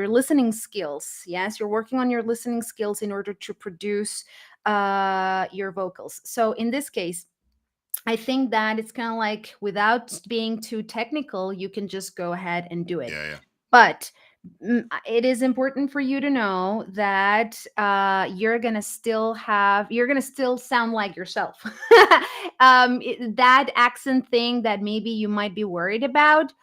listening skills. Yes, you're working on your listening skills in order to produce your vocals. So in this case, I think that it's kind of like, without being too technical, you can just go ahead and do it. yeah, yeah, But it is important for you to know that you're gonna still sound like yourself. That accent thing that maybe you might be worried about,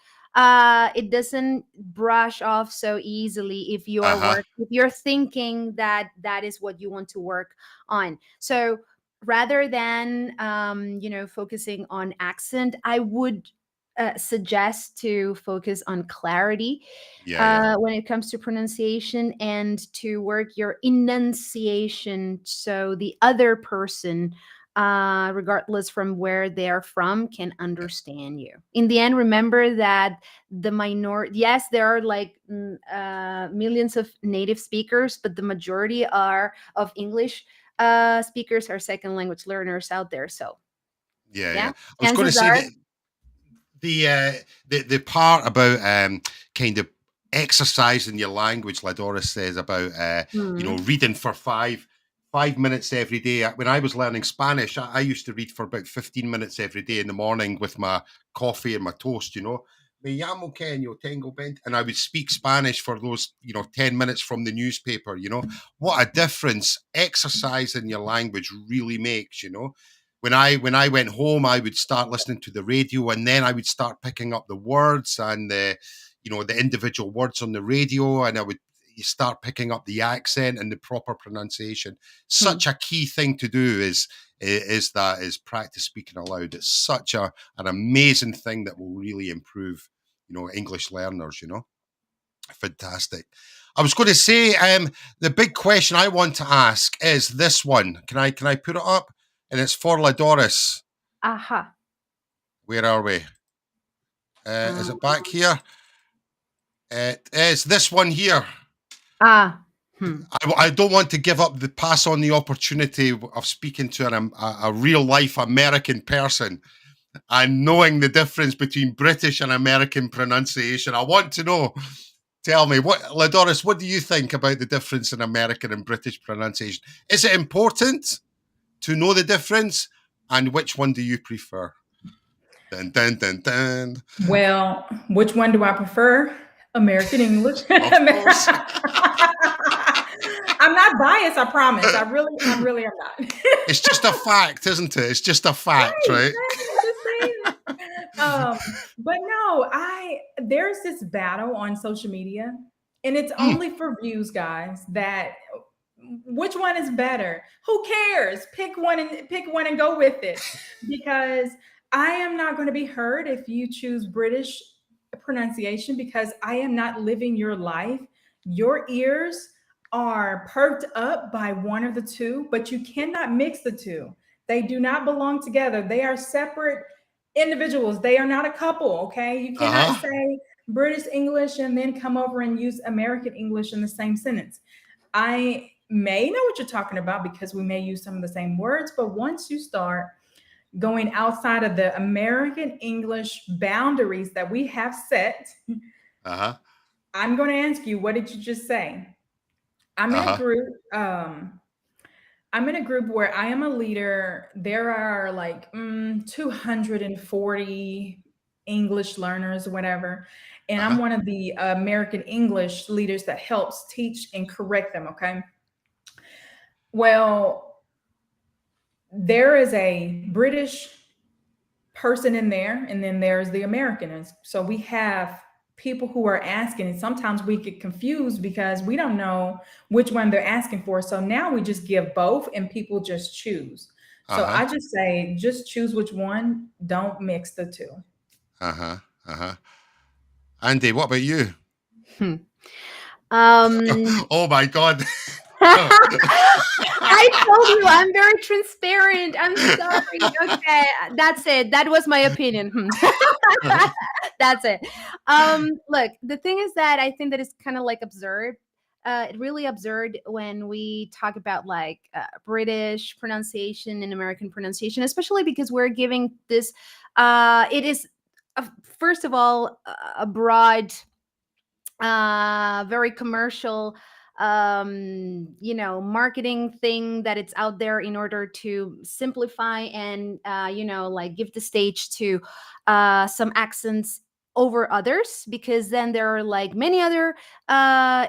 it doesn't brush off so easily if uh-huh, if you're thinking that that is what you want to work on. So rather than focusing on accent, I would suggest to focus on clarity yeah, yeah, when it comes to pronunciation, and to work your enunciation so the other person, regardless from where they're from, can yeah, understand you. In the end, remember that yes, there are like millions of native speakers, but the majority are of English speakers, are second language learners out there. So yeah, yeah, yeah. I was going to chances say are. that the uh the part about kind of exercising your language, like Doris says, about Hmm. reading for five minutes every day. When I was learning Spanish, I used to read for about 15 minutes every day in the morning with my coffee and my toast. Me llamo Ken, yo tengo 20, and I would speak Spanish for those 10 minutes from the newspaper. What a difference exercising your language really makes. When I went home, I would start listening to the radio, and then I would start picking up the words and the individual words on the radio, and I would you start picking up the accent and the proper pronunciation. Hmm. Such a key thing to do is practice speaking aloud. It's such an amazing thing that will really improve English learners. Fantastic. I was going to say, the big question I want to ask is this one. Can I put it up? And it's for Ladoris. Aha. Where are we? Is it back here? It is this one here. Ah. Hmm. I don't want to pass on the opportunity of speaking to a real life American person and knowing the difference between British and American pronunciation. I want to know. Tell me, Ladoris, what do you think about the difference in American and British pronunciation? Is it important to know the difference? And which one do you prefer? Dun, dun, dun, dun. Well, which one do I prefer? American English. Of course. I'm not biased, I promise. I really am not. It's just a fact, isn't it? It's just a fact, Right, right? right. I'm just saying. But no, there's this battle on social media, and it's Mm, only for views, guys. That which one is better? Who cares? Pick one and go with it. Because I am not going to be heard if you choose British pronunciation, because I am not living your life. Your ears are perked up by one of the two, but you cannot mix the two. They do not belong together. They are separate individuals. They are not a couple, okay? You cannot uh-huh. say British English and then come over and use American English in the same sentence. I may know what you're talking about because we may use some of the same words, but once you start going outside of the American English boundaries that we have set, Uh-huh. I'm going to ask you, what did you just say? I'm in a Uh-huh. group. I'm in a group where I am a leader. There are like 240 English learners, whatever. And I'm Uh-huh. one of the American English leaders that helps teach and correct them. Okay. Well, there is a British person in there, and then there's the American. And so we have people who are asking, and sometimes we get confused because we don't know which one they're asking for. So now we just give both and people just choose. So Uh-huh. I just say, just choose which one. Don't mix the two. Uh-huh. Uh-huh. Andy, what about you? Hmm. Um, Oh my God. I told you I'm very transparent. I'm sorry. Okay, that's it. That was my opinion. That's it. Look, the thing is that I think that it's kind of like absurd. It really absurd when we talk about like British pronunciation and American pronunciation, especially because we're giving this. It is first of all a broad, very commercial, marketing thing that it's out there in order to simplify and like give the stage to some accents over others, because then there are like many other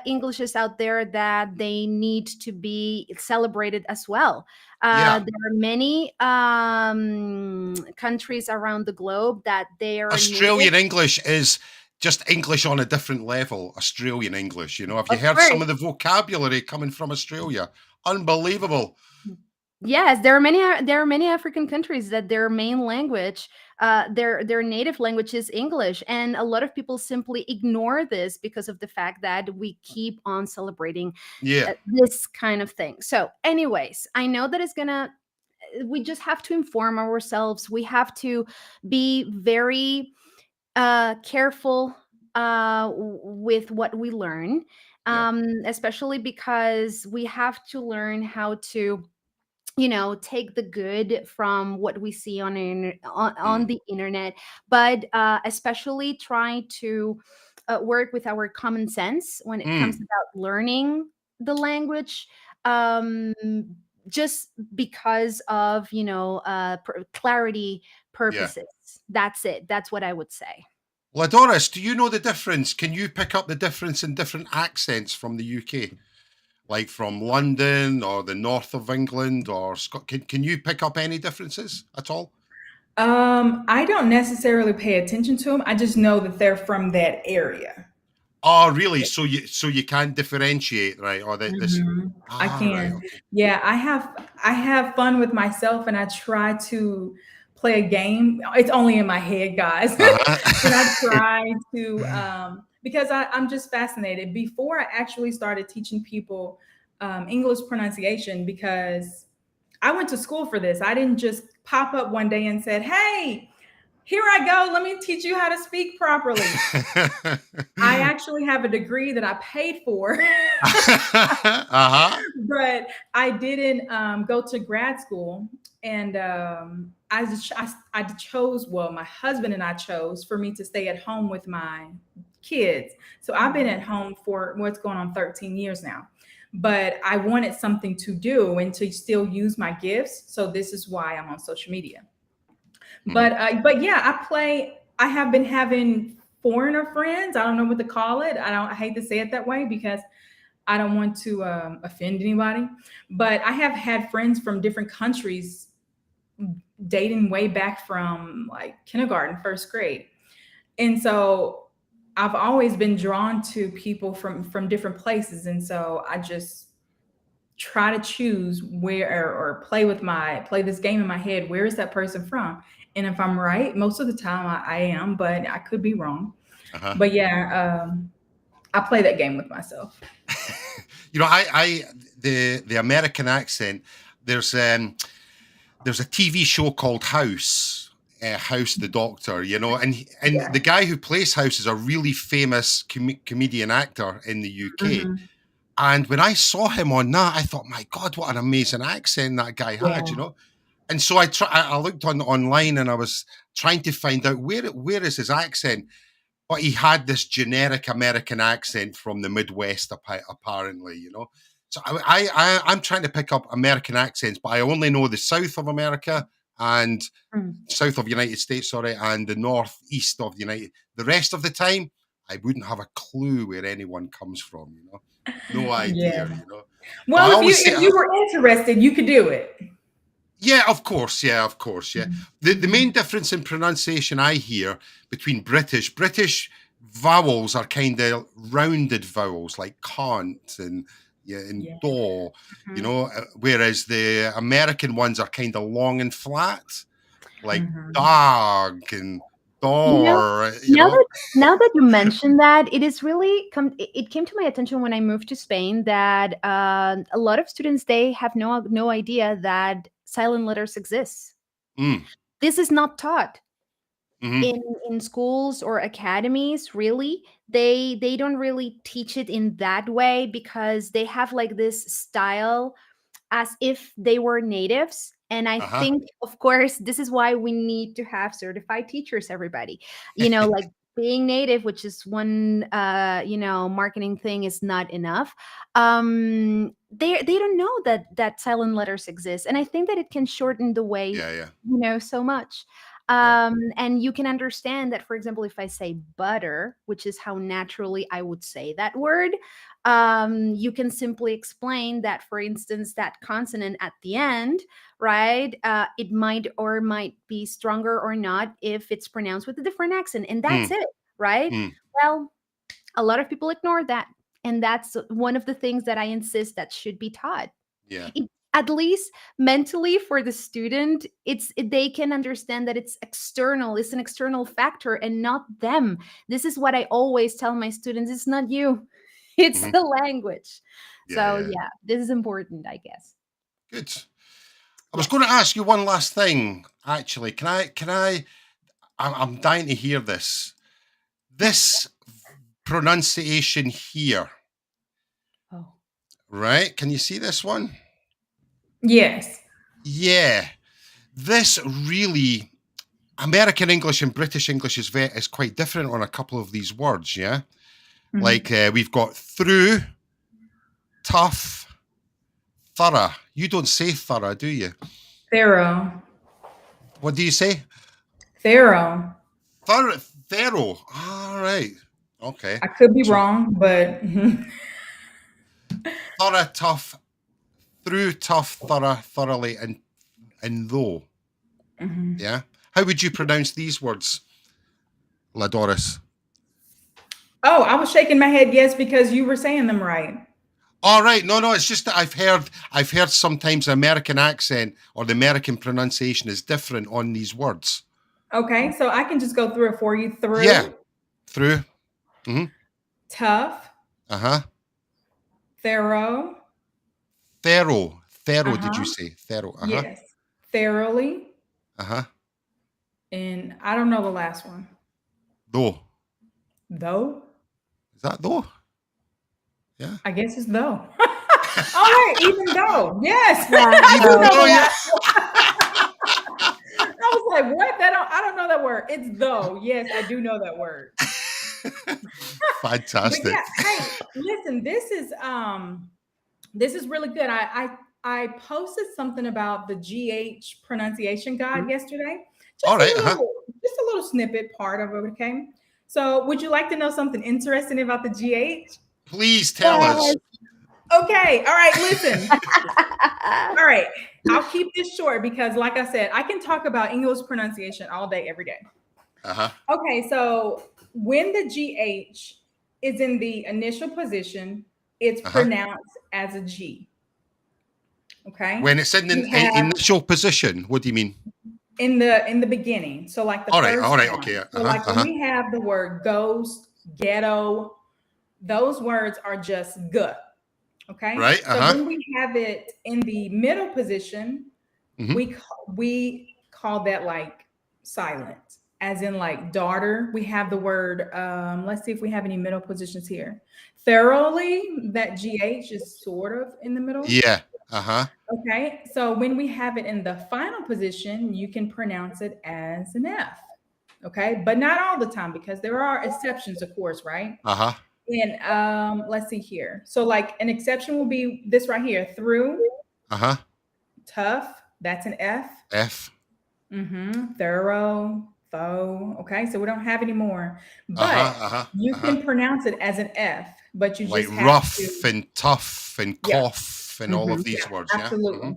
englishes out there that they need to be celebrated as well. Yeah. There are many countries around the globe that they are native. Australian English is just English on a different level. Australian English, have you Of heard some course. of the vocabulary coming from Australia? Unbelievable. Yes, there are many African countries that their main language, their native language is English, and a lot of people simply ignore this because of the fact that we keep on celebrating Yeah. this kind of thing. So, anyways, I know that it's gonna. We just have to inform ourselves. We have to be very careful with what we learn, Yeah. especially because we have to learn how to take the good from what we see on Mm. the internet, but especially try to work with our common sense when it comes Mm. about learning the language, um, just because of clarity Yeah. purposes. That's it. That's what I would say. Well, Adonis, do you know the difference? Can you pick up the difference in different accents from the UK? Like from London or the north of England or can you pick up any differences at all? I don't necessarily pay attention to them. I just know that they're from that area. Oh, really? So you can't differentiate, right? Or that this I right, can. okay. Yeah, I have fun with myself, and I try to play a game. It's only in my head, guys. And I Uh-huh. try to because I'm just fascinated. Before I actually started teaching people English pronunciation, because I went to school for this. I didn't just pop up one day and said, "Hey, here I go. Let me teach you how to speak properly." I actually have a degree that I paid for. Uh-huh. But I didn't go to grad school, and I chose. Well, my husband and I chose for me to stay at home with my kids. So I've been at home for what's going on 13 years now. But I wanted something to do and to still use my gifts. So this is why I'm on social media. Mhm. But yeah, I play. I have been having foreigner friends. I don't know what to call it. I hate to say it that way because I don't want to offend anybody, but I have had friends from different countries dating way back from like kindergarten, first grade. And so I've always been drawn to people from different places. And so I just try to choose where or play this game in my head. Where is that person from? And if I'm right, most of the time I am, but I could be wrong. Uh-huh. But yeah, I play that game with myself. I the American accent. There's there's a TV show called House, House the Doctor. And Yeah. the guy who plays House is a really famous comedian actor in the UK. Mhm. And when I saw him on that, I thought, my God, what an amazing accent that guy had. Yeah. And so I looked online and I was trying to find out where is his accent. But he had this generic American accent from the Midwest, apparently. So I'm trying to pick up American accents, but I only know the South of America and Mm. South of United States, sorry, and the Northeast of the United. The rest of the time, I wouldn't have a clue where anyone comes from. No Yeah. idea. But I Well, always say, if you were interested, you could do it. yeah, of course. Yeah, of course. Yeah. The main Mhm. difference in pronunciation I hear between British vowels are kind of rounded vowels like can't and yeah, and Yeah. do, Mhm. whereas the American ones are kind of long and flat, like Mhm. dog and You know, door, now that you mention that, it is really it came to my attention when I moved to Spain that a lot of students, they have no idea that silent letters exist. Mm, This is not taught hmm in schools or academies. Really, they don't really teach it in that way because they have like this style as if they were natives. And I uh-huh, think, of course, this is why we need to have certified teachers, everybody. Like being native, which is one, marketing thing, is not enough. They don't know that silent letters exist. And I think that it can shorten the way, yeah, yeah, so much. yeah, And you can understand that, for example, if I say butter, which is how naturally I would say that word, you can simply explain that, for instance, that consonant at the end, right? It might be stronger or not if it's pronounced with a different accent, and that's mm, it, right? mm, Well, a lot of people ignore that, and that's one of the things that I insist that should be taught. yeah, At least mentally for the student, they can understand that it's an external factor and not them. This is what I always tell my students: it's not you, it's hmm the language. yeah, So yeah, yeah, this is important, I guess. good. I was going to Yes. ask you one last thing, actually. I'm dying to hear this. This pronunciation here, Oh. right? Can you see this one? Yes. Yeah. This really, American English and British English is quite different on a couple of these words, yeah? Mhm. Like we've got through, tough, thorough. You don't say thorough, do you? Thorough. What do you say? Thorough. Thorough. All right. Okay. I could be So wrong, but thorough, tough, through, tough, thorough, thoroughly, and though. Mhm. Yeah. How would you pronounce these words, Ladoris? Oh, I was shaking my head yes because you were saying them right. All right. No, no. It's just that I've heard sometimes the American accent or the American pronunciation is different on these words. Okay, so I can just go through it for you. Yeah. Through, Through. Mm-hmm. tough, Uh huh. thorough, Thorough. Thorough. Did you uh-huh, say thorough? Uh huh. yes, thoroughly, Uh huh. and I don't know the last one. Though. Though? Is that though? Yeah. I guess it's though. Oh wait, even though. Yes. Yeah. I do Even know though, the yeah. last one. I was like, what? I don't know that word. It's though. Yes, I do know that word. But Fantastic. yeah, hey, listen, this is really good. I posted something about the GH pronunciation guide Mhm. yesterday. All Just right. a Uh huh. little, just a little snippet part of it. Okay. So, would you like to know something interesting about the GH? Please tell us. Yes. Okay. All right. Listen. All right. I'll keep this short because, like I said, I can talk about English pronunciation all day, every day. Uh huh. Okay. So, when the GH is in the initial position, it's Uh huh. pronounced as a G. Okay. When it's in You the have initial position, what do you mean? in the beginning. So like the All right. first All right. one. Okay. Uh So huh. like Uh when huh. we have the word ghost, ghetto, those words are just g. Okay. Right. Uh So huh. when we have it in the middle position, Mm-hmm. we call that like silent, as in like daughter. We have the word. Let's see if we have any middle positions here. Thoroughly, that gh is sort of in the middle. Yeah. Uh huh. Okay, so when we have it in the final position, you can pronounce it as an F. Okay, but not all the time because there are exceptions, of course, right? Uh huh. And let's see here. So, like an exception will be this right here: through, Uh huh. tough. That's an F. F. Thorough, though. Okay, so we don't have any more, Uh huh. but Uh huh. you Uh huh. can pronounce it as an F. But you Like just have rough to, and tough and yeah, cough and all of yeah, these words. Yeah. absolutely.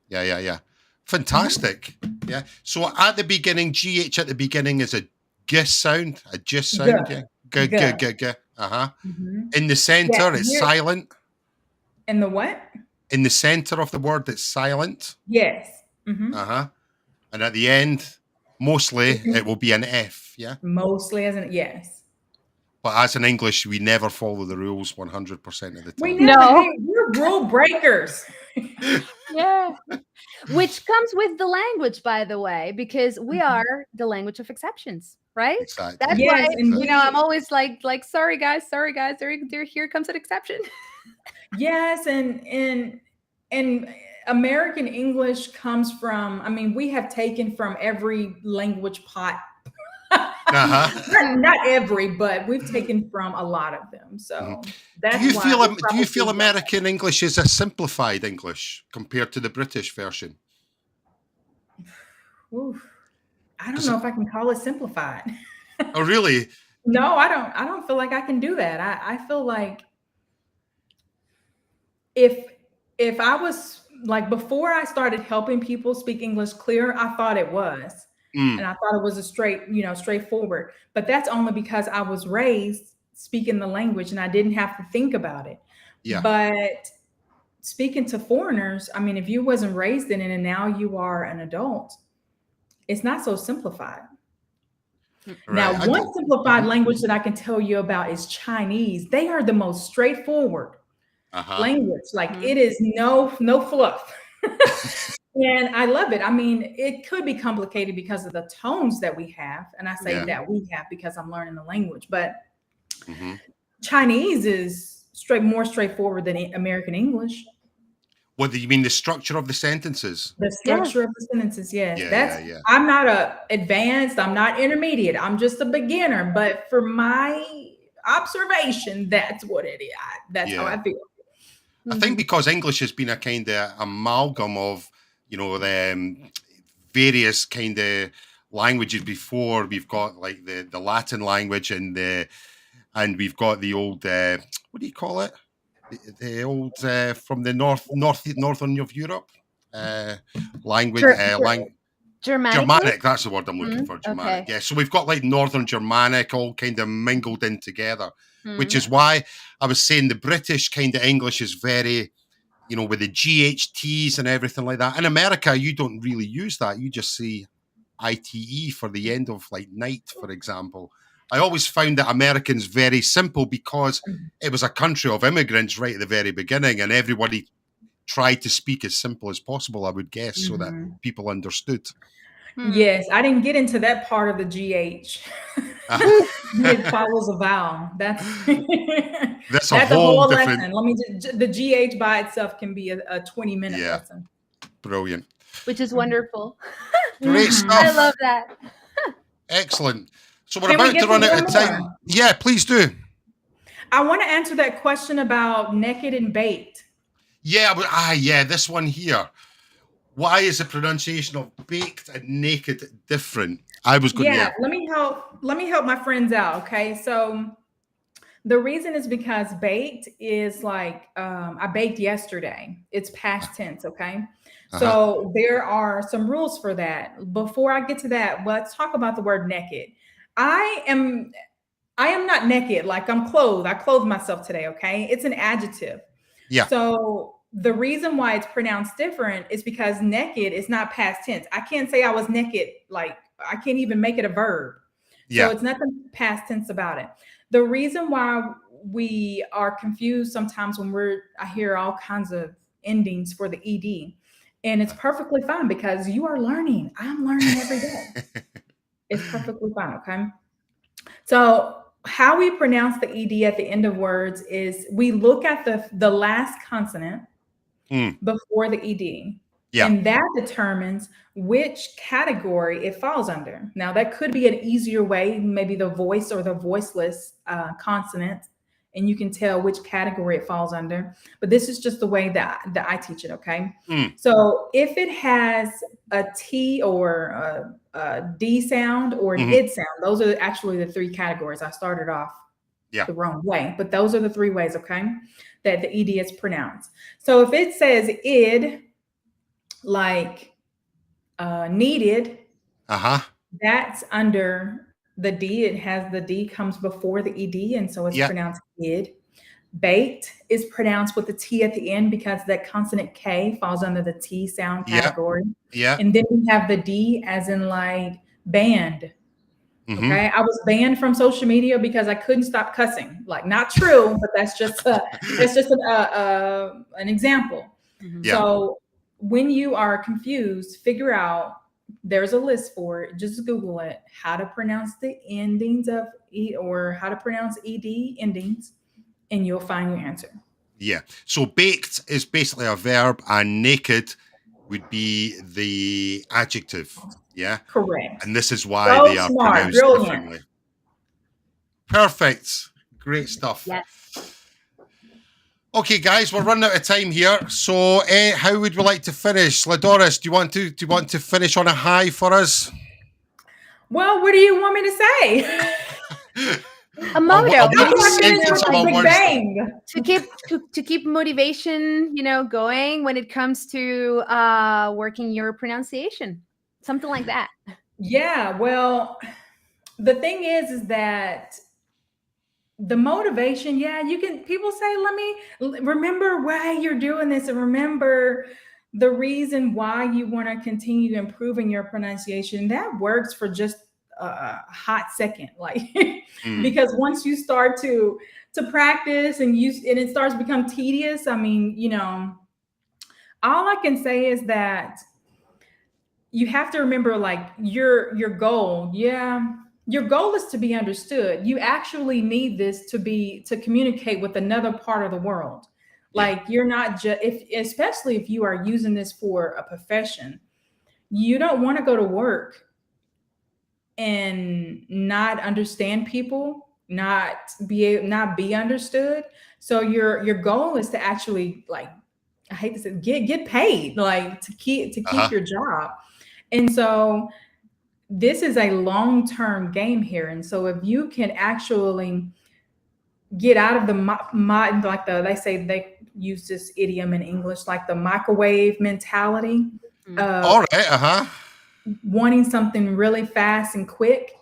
Yeah. Yeah. Yeah. Mhm. Fantastic. Yeah. So at the beginning, GH at the beginning is a G sound, a G G, sound. Yeah. G, G. G, G, G. Uh huh. Mhm. In the Yeah, center, it's silent. And the what? In the center of the word, it's silent. Yes. Mm-hmm. And at the end, mostly it will be an F. Yeah. Mostly as an yes. But as in English, we never follow the rules 100% of the We time. never. No. Hey, we're rule breakers. Yeah. Which comes with the language, by the way, because we are the language of exceptions, right? Exactly. That's Yes, why, and I'm always like, sorry guys, there here comes an exception. yes, and American English comes from. I mean, we have taken from every language pot. Not every, but we've taken from a lot of them. So that's Do you why. feel American English is a simplified English compared to the British version? Oof. I don't know if I can call it simplified. Oh, really? No, I don't. I don't feel like I can do that. I feel like if I was like before I started helping people speak English clear, I thought it was. And I thought it was a straightforward. But that's only because I was raised speaking the language and I didn't have to think about it. Yeah. But speaking to foreigners, I mean, if you wasn't raised in it and now you are an adult, it's not so simplified. Right. Now, one simplified language that I can tell you about is Chinese. They are the most straightforward language. Like it is no fluff. And I love it. I mean, it could be complicated because of the tones that we have. And I say that we have because I'm learning the language. But Chinese is more straightforward than American English. What do you mean? The structure of the sentences? The structure of the sentences, yes. Yeah. I'm not advanced. I'm not intermediate. I'm just a beginner. But for my observation, that's what it is. That's how I feel. I think because English has been a kind of amalgam of, the various kind of languages before. We've got like the Latin language and we've got the old what do you call it? The old from the northern of Europe language. Germanic. That's the word I'm looking for. Germanic. Okay. Yeah. So we've got like Northern Germanic all kind of mingled in together, which is why I was saying the British kind of English is very, with the GHTs and everything like that. In America, you don't really use that. You just say ITE for the end of like night, for example. I always found that Americans very simple because it was a country of immigrants right at the very beginning, and everybody tried to speak as simple as possible, I would guess, so that people understood. Yes, I didn't get into that part of the GH. It follows a vowel. That's a whole different lesson. Let me the GH by itself can be a 20-minute lesson. Brilliant. Which is wonderful. Great stuff. I love that. Excellent. So we're about to run out of time. Yeah, please do. I want to answer that question about naked and baked. Yeah, this one here. Why is the pronunciation of baked and naked different? I was going to. Let me help my friends out. Okay. So the reason is because baked is like I baked yesterday. It's past tense. Okay. So there are some rules for that. Before I get to that, let's talk about the word naked. I am not naked, like I'm clothed. I clothe myself today, okay? It's an adjective. Yeah. So the reason why it's pronounced different is because naked is not past tense. I can't say I was naked, like I can't even make it a verb. Yeah. So it's nothing past tense about it. The reason why we are confused sometimes when I hear all kinds of endings for the ED, and it's perfectly fine because you are learning. I'm learning every day. It's perfectly fine, okay? So how we pronounce the ED at the end of words is we look at the last consonant before the ED. Yeah. And that determines which category it falls under. Now, that could be an easier way, maybe the voice or the voiceless consonant, and you can tell which category it falls under. But this is just the way that I teach it, okay? So if it has a T or a D sound or an id sound, those are actually the three categories. I started off the wrong way, but those are the three ways, okay, that the ED is pronounced. So if it says id, like needed, that's under the D. It has the D comes before the ED, and so it's pronounced id. Baked is pronounced with the T at the end because that consonant K falls under the T sound Yeah. category. Yeah. And then we have the D as in like banned. Mm-hmm. Okay. I was banned from social media because I couldn't stop cussing. Like, not true, but that's just an example. Mhm. Yeah. So when you are confused, figure out, there's a list for it. Just Google it, how to pronounce the endings of E, or how to pronounce ED endings, and you'll find your answer. Yeah. So baked is basically a verb, and naked would be the adjective. Yeah. Correct. And this is why So they are smart. pronounced Brilliant. differently. Perfect. Great stuff. Yes. Okay, guys, we're running out of time here. So, how would we like to finish? Ladoris, do you want to finish on a high for us? Well, what do you want me to say? A motto. A How do I sentence finish with of the a Big word. Bang? to keep motivation, going when it comes to working your pronunciation, something like that. Yeah, well, the thing is that the motivation, yeah, people say, let me remember why you're doing this, and remember the reason why you want to continue improving your pronunciation. That works for just a hot second, like because once you start to practice and it starts to become tedious. I mean, all I can say is that you have to remember, like, your goal. Yeah, your goal is to be understood. You actually need this to communicate with another part of the world. Like, you're not just, especially if you are using this for a profession, you don't want to go to work and not understand people, not be understood. So your goal is to actually, like, I hate to say, get paid, like, to keep your job. And so this is a long-term game here. And so if you can actually get out of they say, they use this idiom in English, like the microwave mentality of All right. wanting something really fast and quick.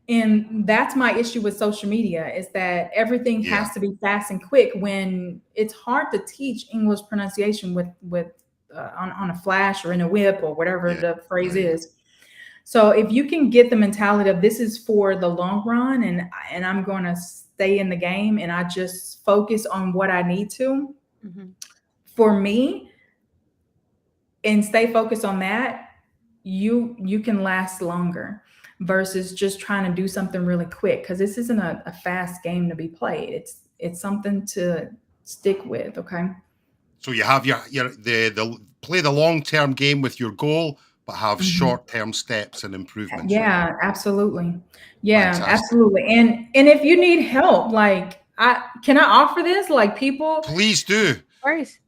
And that's my issue with social media, is that everything has to be fast and quick, when it's hard to teach English pronunciation with on a flash or in a whip or whatever the phrase is. So if you can get the mentality of, this is for the long run, and I'm going to stay in the game, and I just focus on what I need to, for me, and stay focused on that, you can last longer versus just trying to do something really quick, because this isn't a fast game to be played. It's something to stick with. Okay. So you have the play the long-term game with your goal, but have short-term steps and improvements. Yeah, absolutely. Yeah, Fantastic. absolutely. And if you need help, like, can I offer this? Like, people, please do. Of course.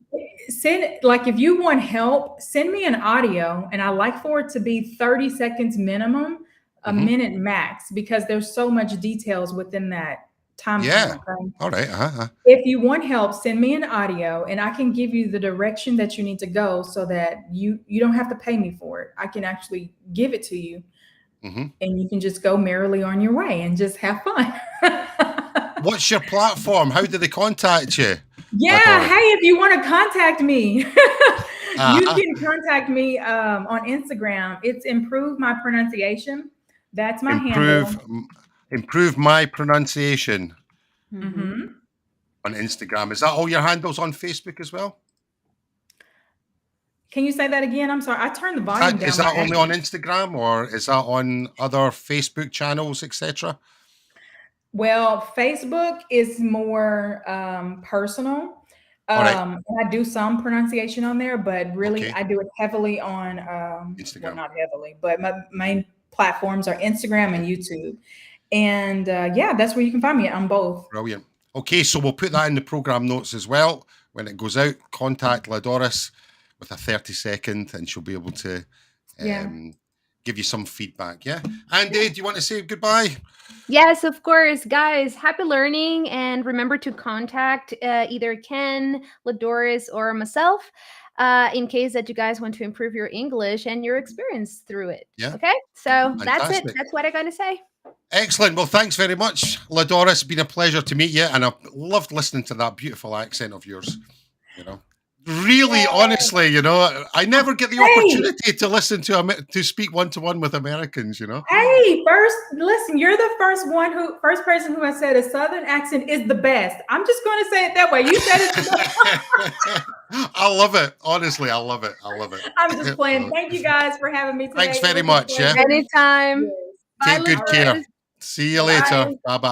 Like, if you want help, send me an audio, and I like for it to be 30 seconds minimum, a minute max, because there's so much details within that time frame. Okay? All right. If you want help, send me an audio, and I can give you the direction that you need to go, so that you don't have to pay me for it. I can actually give it to you, and you can just go merrily on your way and just have fun. What's your platform? How do they contact you? Yeah, hey, if you want to contact me, you can contact me on Instagram. It's Improve My Pronunciation. That's my handle. Improve My Pronunciation Mm-hmm. on Instagram. Is that all your handles on Facebook as well? Can you say that again? I'm sorry. I turned the volume down. Is that only on Instagram, or is that on other Facebook channels, etc.? Well, Facebook is more personal. And I do some pronunciation on there, but really I do it heavily on Instagram. Well, not heavily, but my main platforms are Instagram and YouTube. And that's where you can find me on both. Brilliant. Okay, so we'll put that in the program notes as well. When it goes out, contact Ladoris with a 30-second, and she'll be able to give you some feedback. Yeah. Andy, do you want to say goodbye? Yes, of course, guys. Happy learning, and remember to contact either Ken, Ladoris, or myself in case that you guys want to improve your English and your experience through it. Yeah. Okay, so Fantastic. that's it. That's what I'm going to say. Excellent. Well, thanks very much, Ladora. It's been a pleasure to meet you, and I've loved listening to that beautiful accent of yours. You know, really, honestly, you know, I never get the opportunity to listen to speak one-to-one with Americans. You know. Hey, listen, you're the first person who has said a Southern accent is the best. I'm just going to say it that way. You said it. I love it. Honestly, I love it. I love it. I'm just playing. Thank you guys for having me today. Thanks very much. Yeah. Anytime. Yes. Take good care. See you later. Bye bye.